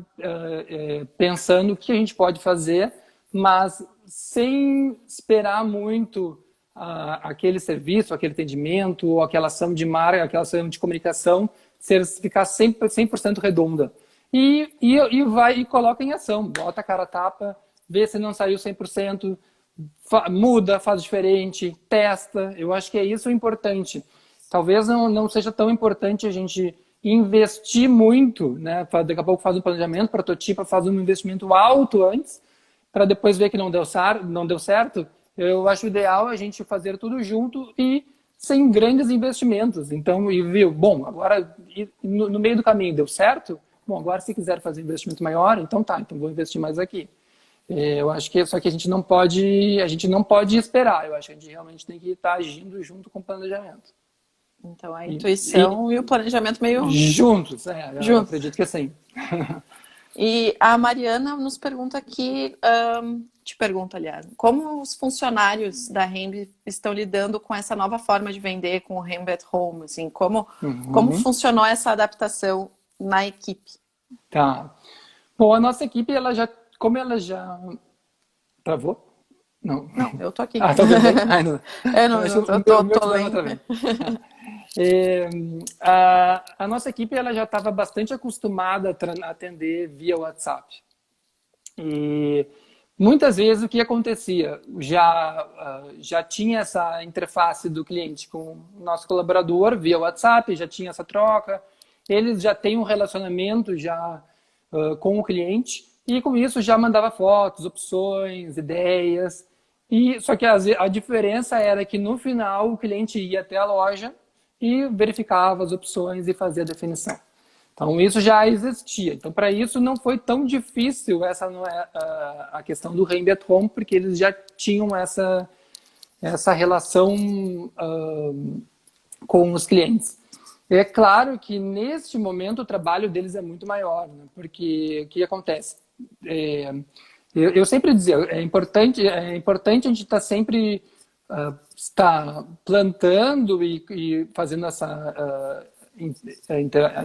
pensando o que a gente pode fazer, mas sem esperar muito aquele serviço, aquele atendimento, ou aquela ação de marca, aquela ação de comunicação ficar 100% redonda. E coloca em ação, bota a cara a tapa, vê se não saiu 100%, muda, faz diferente, testa. Eu acho que é isso o importante. Talvez não seja tão importante a gente investir muito, né? Daqui a pouco faz um planejamento, prototipa, faz um investimento alto antes, para depois ver que não deu certo. Eu acho ideal a gente fazer tudo junto e sem grandes investimentos. Então, e viu, bom, agora no meio do caminho deu certo? Bom, agora se quiser fazer um investimento maior, então tá, então vou investir mais aqui. Eu acho que só que a gente não pode esperar. Eu acho que a gente realmente tem que estar agindo junto com o planejamento. Então, a intuição e o planejamento meio juntos, eu juntos. acredito que sim. E a Mariana nos pergunta aqui, te pergunta, aliás, como os funcionários da Rembe estão lidando com essa nova forma de vender com o Rembe at Home, assim, como funcionou essa adaptação na equipe? Tá. Bom, a nossa equipe, como ela já travou? Não, eu tô aqui. Tá vendo bem? Ai, não. Tô lendo. A nossa equipe ela já estava bastante acostumada a atender via WhatsApp. E muitas vezes o que acontecia? Já tinha essa interface do cliente com o nosso colaborador via WhatsApp, já tinha essa troca, eles já têm um relacionamento com o cliente e com isso já mandava fotos, opções, ideias. Só que a diferença era que no final o cliente ia até a loja e verificava as opções e fazia a definição. Então isso já existia. Então para isso não foi tão difícil a questão do Rembe at Home, porque eles já tinham essa relação com os clientes. É claro que neste momento o trabalho deles é muito maior, né? Porque o que acontece? Eu sempre dizia, é importante a gente estar sempre plantando e fazendo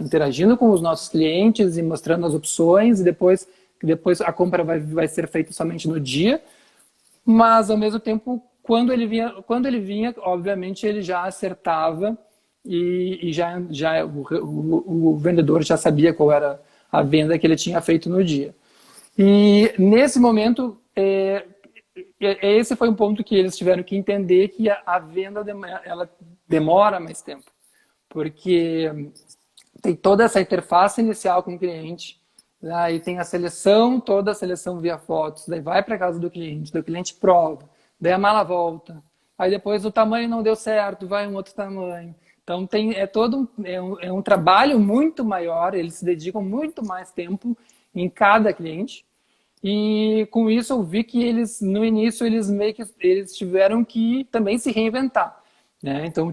interagindo com os nossos clientes e mostrando as opções e depois a compra vai ser feita somente no dia, mas ao mesmo tempo quando ele vinha, obviamente ele já acertava e o vendedor já sabia qual era a venda que ele tinha feito no dia. E nesse momento, esse foi um ponto que eles tiveram que entender, que a venda ela demora mais tempo, porque tem toda essa interface inicial com o cliente, Aí tem a seleção, toda a seleção via fotos, daí vai para casa do cliente prova, daí a mala volta, aí depois o tamanho não deu certo, vai um outro tamanho. Então é um trabalho muito maior, eles se dedicam muito mais tempo em cada cliente. E com isso eu vi que eles, no início, eles meio que eles tiveram que também se reinventar, né? Então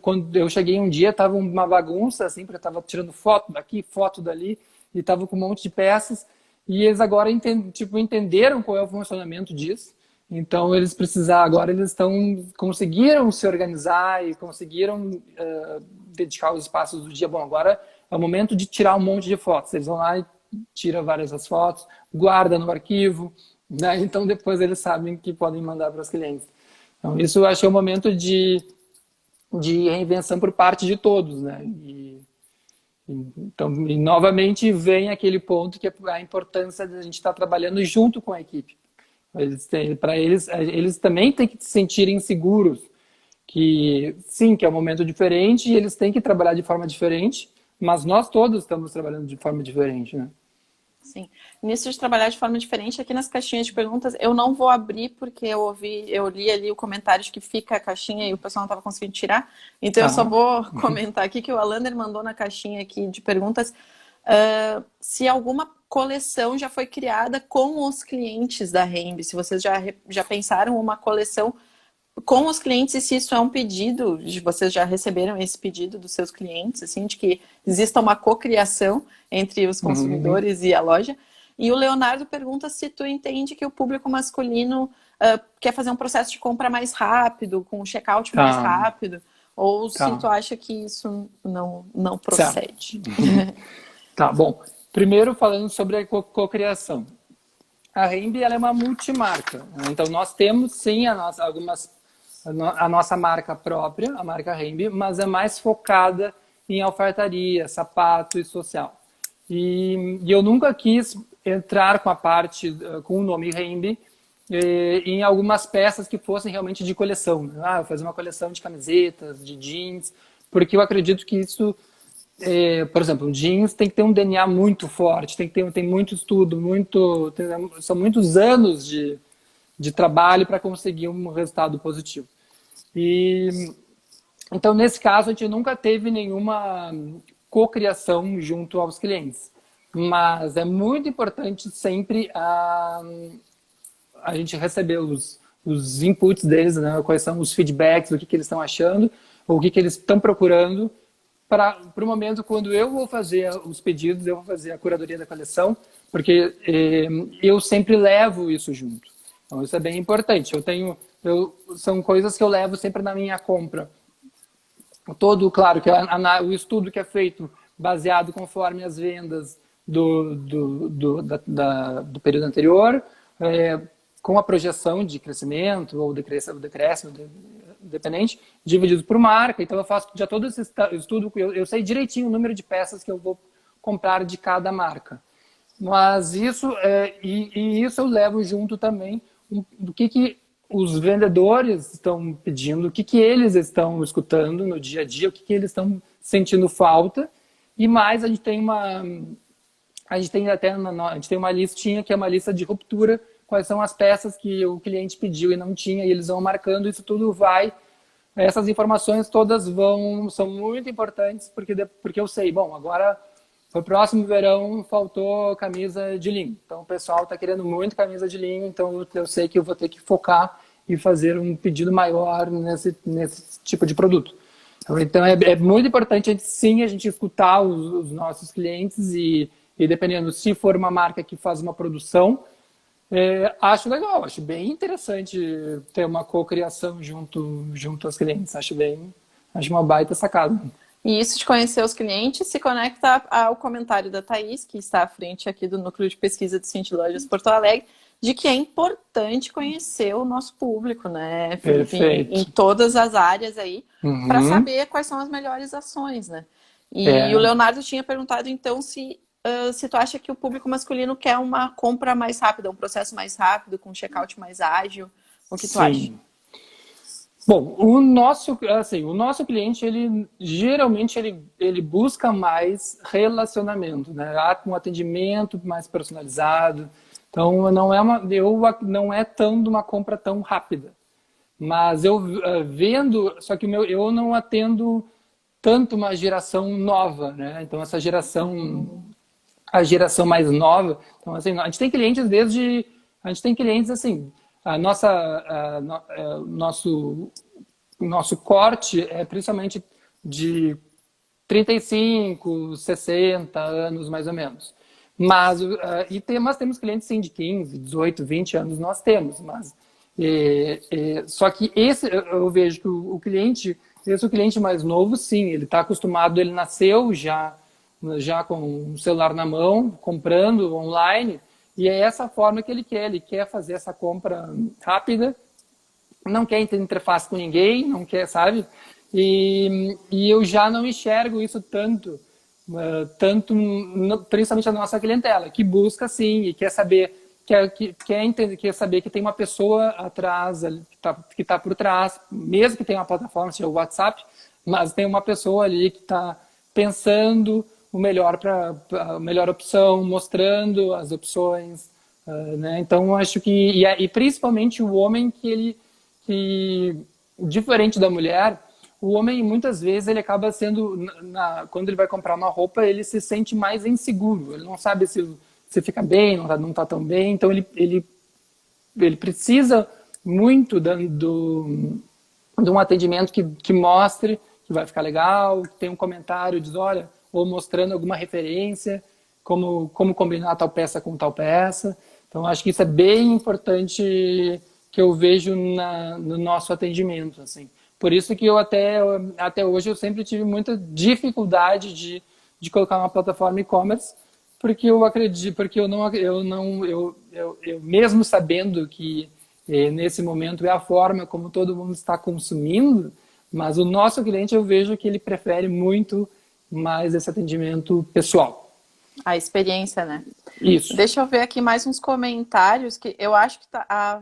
quando eu cheguei um dia, tava uma bagunça, assim, porque eu tava tirando foto daqui, foto dali, e tava com um monte de peças, e eles agora entenderam qual é o funcionamento disso. Então agora eles conseguiram se organizar e conseguiram dedicar os espaços do dia. Bom, agora é o momento de tirar um monte de fotos. Eles vão lá e tira várias das fotos, guarda no arquivo, né? Então depois eles sabem que podem mandar para os clientes. Então isso eu achei um momento de reinvenção por parte de todos, né? Então, novamente vem aquele ponto que é a importância de a gente estar trabalhando junto com a equipe. Para eles também têm que se sentirem seguros, que sim, que é um momento diferente e eles têm que trabalhar de forma diferente, mas nós todos estamos trabalhando de forma diferente, né? Sim. Nisso de trabalhar de forma diferente, aqui nas caixinhas de perguntas, eu não vou abrir porque eu li ali o comentário de que fica a caixinha e o pessoal não estava conseguindo tirar. Então eu só vou comentar aqui que o Alander mandou na caixinha aqui de perguntas se alguma coleção já foi criada com os clientes da Rembe, se vocês já pensaram uma coleção com os clientes e se isso é um pedido, vocês já receberam esse pedido dos seus clientes, assim, de que exista uma cocriação entre os consumidores e a loja. E o Leonardo pergunta se tu entende que o público masculino quer fazer um processo de compra mais rápido, com um checkout mais rápido, ou se tu acha que isso não procede. Tá, bom. Primeiro falando sobre a cocriação. A Rembe, ela é uma multimarca, né? Então nós temos sim a nossa marca própria, a marca Rembe, mas é mais focada em alfaiataria, sapato e social. E eu nunca quis entrar com a parte, com o nome Rembe, em algumas peças que fossem realmente de coleção. Eu fazer uma coleção de camisetas, de jeans, porque eu acredito que isso, por exemplo, jeans tem que ter um DNA muito forte, tem muito estudo, são muitos anos de trabalho para conseguir um resultado positivo. Então, nesse caso, a gente nunca teve nenhuma cocriação junto aos clientes. Mas é muito importante sempre a gente receber os inputs deles, né? Quais são os feedbacks, o que eles estão achando, ou o que eles estão procurando, para o momento quando eu vou fazer os pedidos, eu vou fazer a curadoria da coleção, porque eu sempre levo isso junto. Então, isso é bem importante. São coisas que eu levo sempre na minha compra. Claro, que o estudo que é feito baseado conforme as vendas do período anterior, com a projeção de crescimento ou decréscimo, dependente, dividido por marca. Então, eu faço já todo esse estudo, eu sei direitinho o número de peças que eu vou comprar de cada marca. Mas isso eu levo junto também do que os vendedores estão pedindo, o que eles estão escutando no dia a dia, o que eles estão sentindo falta. E mais, a gente tem uma listinha que é uma lista de ruptura, quais são as peças que o cliente pediu e não tinha, e eles vão marcando, isso tudo essas informações todas são muito importantes, porque eu sei, bom, agora no próximo verão faltou camisa de linho. Então o pessoal está querendo muito camisa de linho, então eu sei que eu vou ter que focar e fazer um pedido maior nesse tipo de produto. Então é muito importante a gente escutar os nossos clientes e dependendo, se for uma marca que faz uma produção, acho legal, acho bem interessante ter uma cocriação junto aos clientes. Acho uma baita sacada. E isso de conhecer os clientes se conecta ao comentário da Thaís, que está à frente aqui do Núcleo de Pesquisa do Cindy Lojas Porto Alegre, de que é importante conhecer o nosso público, né, Felipe? Em todas as áreas aí, para saber quais são as melhores ações, né? E o Leonardo tinha perguntado, então, se tu acha que o público masculino quer uma compra mais rápida, um processo mais rápido, com um checkout mais ágil, o que tu acha? Bom, o nosso cliente, ele geralmente ele busca mais relacionamento, né? Um atendimento mais personalizado. Então, não é tão de uma compra tão rápida. Mas eu vendo, só que eu não atendo tanto uma geração nova, né? Então, a geração mais nova. Então, assim, a gente tem clientes a gente tem clientes assim, o nosso corte é principalmente de 35, 60 anos, mais ou menos. Mas temos clientes sim de 15, 18, 20 anos, nós temos. Só que eu vejo que o cliente mais novo, sim, ele está acostumado, ele nasceu já com o celular na mão, comprando online, e é essa forma que ele quer fazer essa compra rápida, não quer interface com ninguém, não quer, sabe? E eu já não enxergo isso tanto principalmente na nossa clientela, que busca sim e quer saber, quer saber que tem uma pessoa atrás, que tá por trás, mesmo que tenha uma plataforma, seja o WhatsApp, mas tem uma pessoa ali que está pensando a melhor opção, mostrando as opções, né? Então, acho que e principalmente o homem que diferente da mulher, o homem muitas vezes ele acaba sendo quando ele vai comprar uma roupa, ele se sente mais inseguro, ele não sabe se fica bem, não tá tão bem, então ele precisa muito de um atendimento que mostre que vai ficar legal, que tem um comentário, diz, olha, ou mostrando alguma referência, como combinar tal peça com tal peça. Então, acho que isso é bem importante que eu vejo no nosso atendimento, assim. Por isso que eu até hoje eu sempre tive muita dificuldade de colocar uma plataforma e-commerce, porque eu acredito, porque eu mesmo sabendo que nesse momento é a forma como todo mundo está consumindo, mas o nosso cliente eu vejo que ele prefere muito mais esse atendimento pessoal. A experiência, né? Isso. Deixa eu ver aqui mais uns comentários que eu acho que a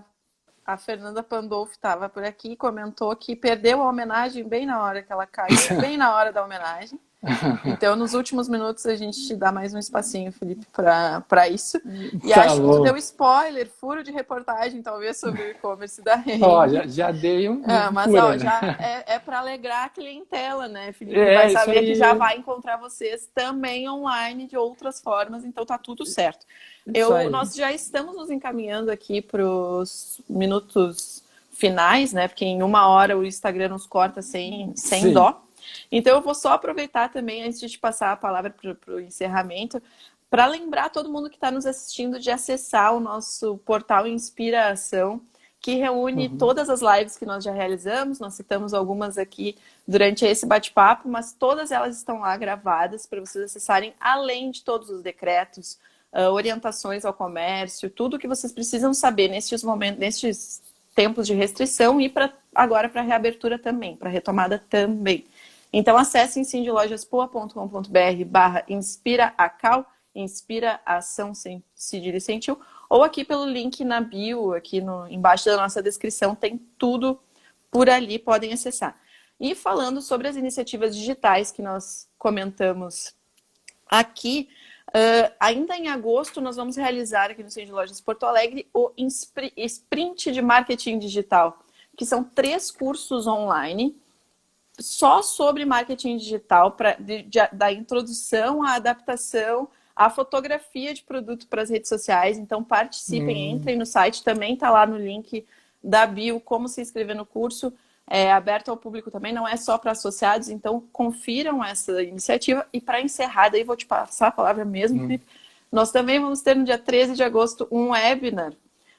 Fernanda Pandolfo estava por aqui e comentou que perdeu a homenagem bem na hora que ela caiu, bem na hora da homenagem. Então, nos últimos minutos, a gente te dá mais um espacinho, Felipe, para isso. E Tá acho que bom. tu deu spoiler, furo de reportagem, talvez, sobre o e-commerce da Rede. Ó, já dei um Mas fura, ó, né? já é para alegrar a clientela, né, Felipe? Vai Isso saber que já aí. vai encontrar vocês também online de outras formas, então tá tudo certo. Isso aí. Nós já estamos nos encaminhando aqui para os minutos finais, né? Porque em 1 hora o Instagram nos corta sem Sim. dó. Então eu vou só aproveitar também, antes de te passar a palavra para o encerramento, para lembrar todo mundo que está nos assistindo de acessar o nosso portal Inspiração, que reúne todas as lives que nós já realizamos. Nós citamos algumas aqui durante esse bate-papo, mas todas elas estão lá gravadas para vocês acessarem, além de todos os decretos, orientações ao comércio, tudo que vocês precisam saber nestes tempos de restrição e agora para reabertura também, para retomada também. Então acessem sindlojas.poa.com.br/inspiraacal, inspira ação sem cedilha e sem tio, ou aqui pelo link na bio, aqui embaixo da nossa descrição, tem tudo por ali, podem acessar. E falando sobre as iniciativas digitais que nós comentamos aqui, ainda em agosto nós vamos realizar aqui no Centro de Lojas Porto Alegre o Sprint de Marketing Digital, que são 3 cursos online só sobre marketing digital, da introdução à adaptação, à fotografia de produto para as redes sociais. Então participem, entrem no site, também está lá no link da bio como se inscrever no curso. É aberto ao público também, não é só para associados, então confiram essa iniciativa. E para encerrar, daí vou te passar a palavra mesmo, Felipe. Nós também vamos ter no dia 13 de agosto um webinar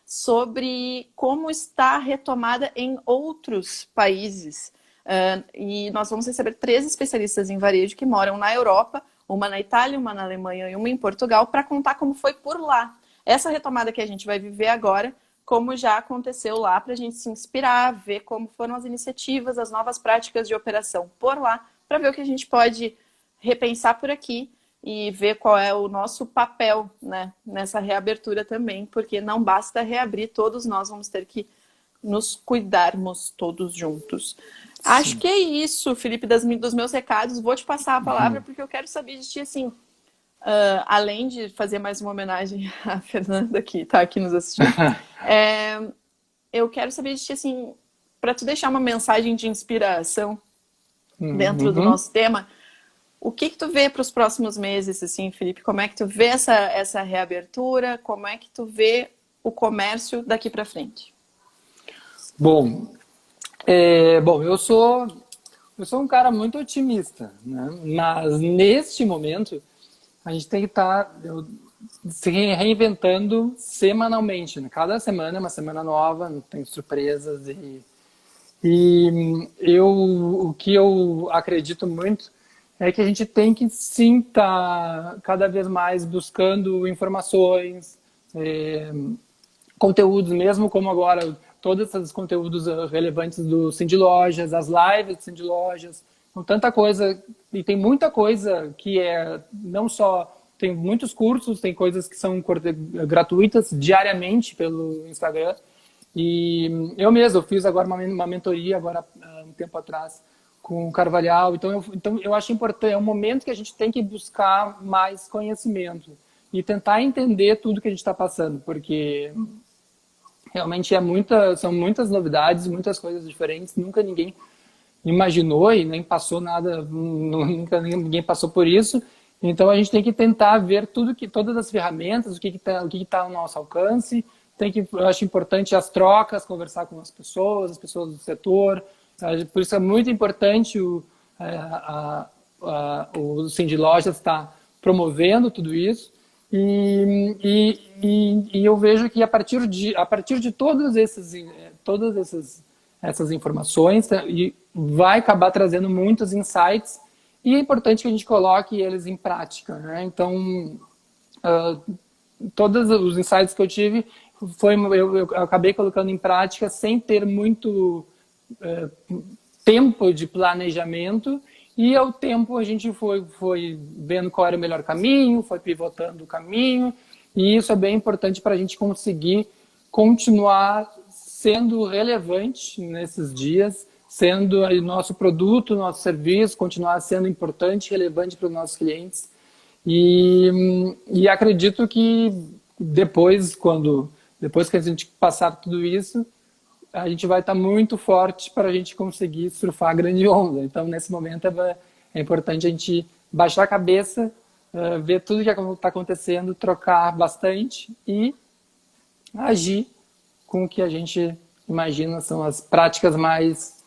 sobre como está a retomada em outros países. E nós vamos receber 3 especialistas em varejo que moram na Europa, uma na Itália, uma na Alemanha e uma em Portugal, para contar como foi por lá. Essa retomada que a gente vai viver agora, como já aconteceu lá, para a gente se inspirar, ver como foram as iniciativas, as novas práticas de operação por lá, para ver o que a gente pode repensar por aqui e ver qual é o nosso papel, né, nessa reabertura também, porque não basta reabrir, todos nós vamos ter que nos cuidarmos todos juntos. Acho que é isso, Felipe, dos meus recados. Vou te passar a palavra porque eu quero saber de ti, assim, além de fazer mais uma homenagem à Fernanda, que está aqui nos assistindo, eu quero saber de ti, assim, para tu deixar uma mensagem de inspiração dentro do nosso tema. O que tu vê para os próximos meses, assim, Felipe? Como é que tu vê essa reabertura? Como é que tu vê o comércio daqui para frente? Bom, eu sou um cara muito otimista, né? Mas neste momento a gente tem que estar se reinventando semanalmente, né? Cada semana é uma semana nova, tem surpresas o que eu acredito muito é que a gente tem que sim estar cada vez mais buscando informações, conteúdos, mesmo como agora todos esses conteúdos relevantes do Cindy Lojas, as lives do Cindy Lojas, com tanta coisa, e tem muita coisa que não só, tem muitos cursos, tem coisas que são gratuitas diariamente pelo Instagram, e eu mesmo fiz agora uma mentoria, agora um tempo atrás, com o Carvalhal, então eu acho importante, é um momento que a gente tem que buscar mais conhecimento e tentar entender tudo que a gente está passando, porque realmente são muitas novidades, muitas coisas diferentes, nunca ninguém imaginou e nem passou nada, nunca ninguém passou por isso, então a gente tem que tentar ver todas as ferramentas, o que está ao nosso alcance, eu acho importante as trocas, conversar com as pessoas do setor. Por isso é muito importante o Cindy Lojas estar promovendo tudo isso. E eu vejo que a partir de todas essas informações vai acabar trazendo muitos insights e é importante que a gente coloque eles em prática, né? Então, todos os insights que eu tive eu acabei colocando em prática sem ter muito tempo de planejamento e ao tempo a gente foi vendo qual era o melhor caminho, foi pivotando o caminho e isso é bem importante para a gente conseguir continuar sendo relevante nesses dias, sendo o nosso produto, nosso serviço, continuar sendo importante, relevante para os nossos clientes e acredito que depois que a gente passar tudo isso, a gente vai estar muito forte para a gente conseguir surfar a grande onda. Então, nesse momento, é importante a gente baixar a cabeça, ver tudo que está acontecendo, trocar bastante e agir com o que a gente imagina são as práticas mais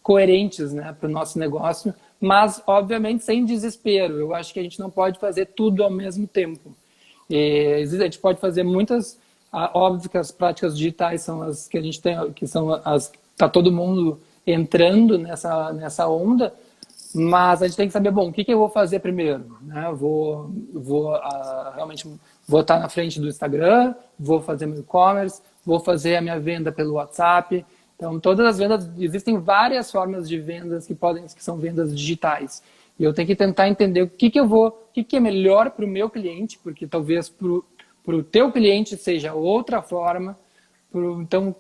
coerentes, né, para o nosso negócio, mas, obviamente, sem desespero. Eu acho que a gente não pode fazer tudo ao mesmo tempo. A gente pode fazer muitas... Óbvio que as práticas digitais são as que a gente tem, que são as que está todo mundo entrando nessa onda, mas a gente tem que saber, bom, o que eu vou fazer primeiro? Né? Realmente vou estar na frente do Instagram, vou fazer meu e-commerce, vou fazer a minha venda pelo WhatsApp. Então, todas as vendas, existem várias formas de vendas que são vendas digitais. E eu tenho que tentar entender o que é melhor para o meu cliente, porque talvez para o teu cliente seja outra forma. Então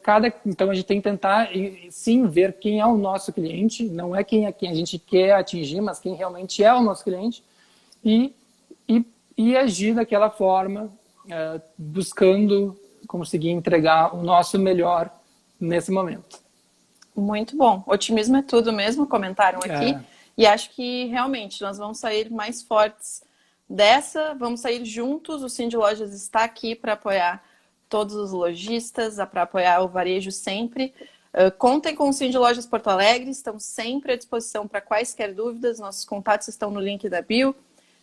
a gente tem que tentar, sim, ver quem é o nosso cliente, não é quem a gente quer atingir, mas quem realmente é o nosso cliente, e agir daquela forma, buscando conseguir entregar o nosso melhor nesse momento. Muito bom. Otimismo é tudo mesmo, comentaram aqui. E acho que realmente nós vamos sair mais fortes vamos sair juntos. O Cindy Lojas está aqui para apoiar todos os lojistas, para apoiar o varejo sempre. Contem com o Cindy Lojas Porto Alegre, estamos sempre à disposição para quaisquer dúvidas. Nossos contatos estão no link da bio.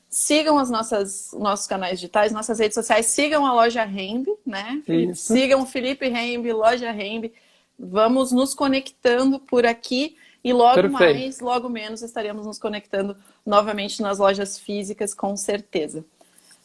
Sigam nossos canais digitais, nossas redes sociais, sigam a loja Remb, né? Isso. Sigam o Felipe Remb, loja Remb. Vamos nos conectando por aqui. E logo menos, estaremos nos conectando novamente nas lojas físicas, com certeza.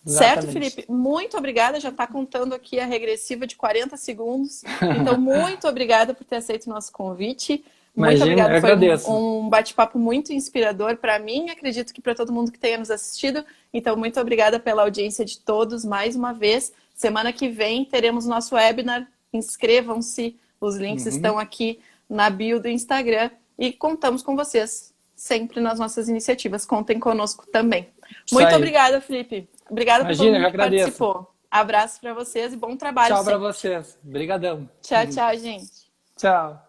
Exatamente. Certo, Felipe? Muito obrigada. Já está contando aqui a regressiva de 40 segundos. Então, muito obrigada por ter aceito o nosso convite. Muito obrigada. Foi um bate-papo muito inspirador para mim. Acredito que para todo mundo que tenha nos assistido. Então, muito obrigada pela audiência de todos mais uma vez. Semana que vem teremos nosso webinar. Inscrevam-se Os links estão aqui na bio do Instagram e contamos com vocês sempre nas nossas iniciativas. Contem conosco também. Muito obrigada, Felipe. Obrigada por todo mundo que participou. Abraço para vocês e bom trabalho. Tchau para vocês. Obrigadão. Tchau, tchau, gente. Tchau.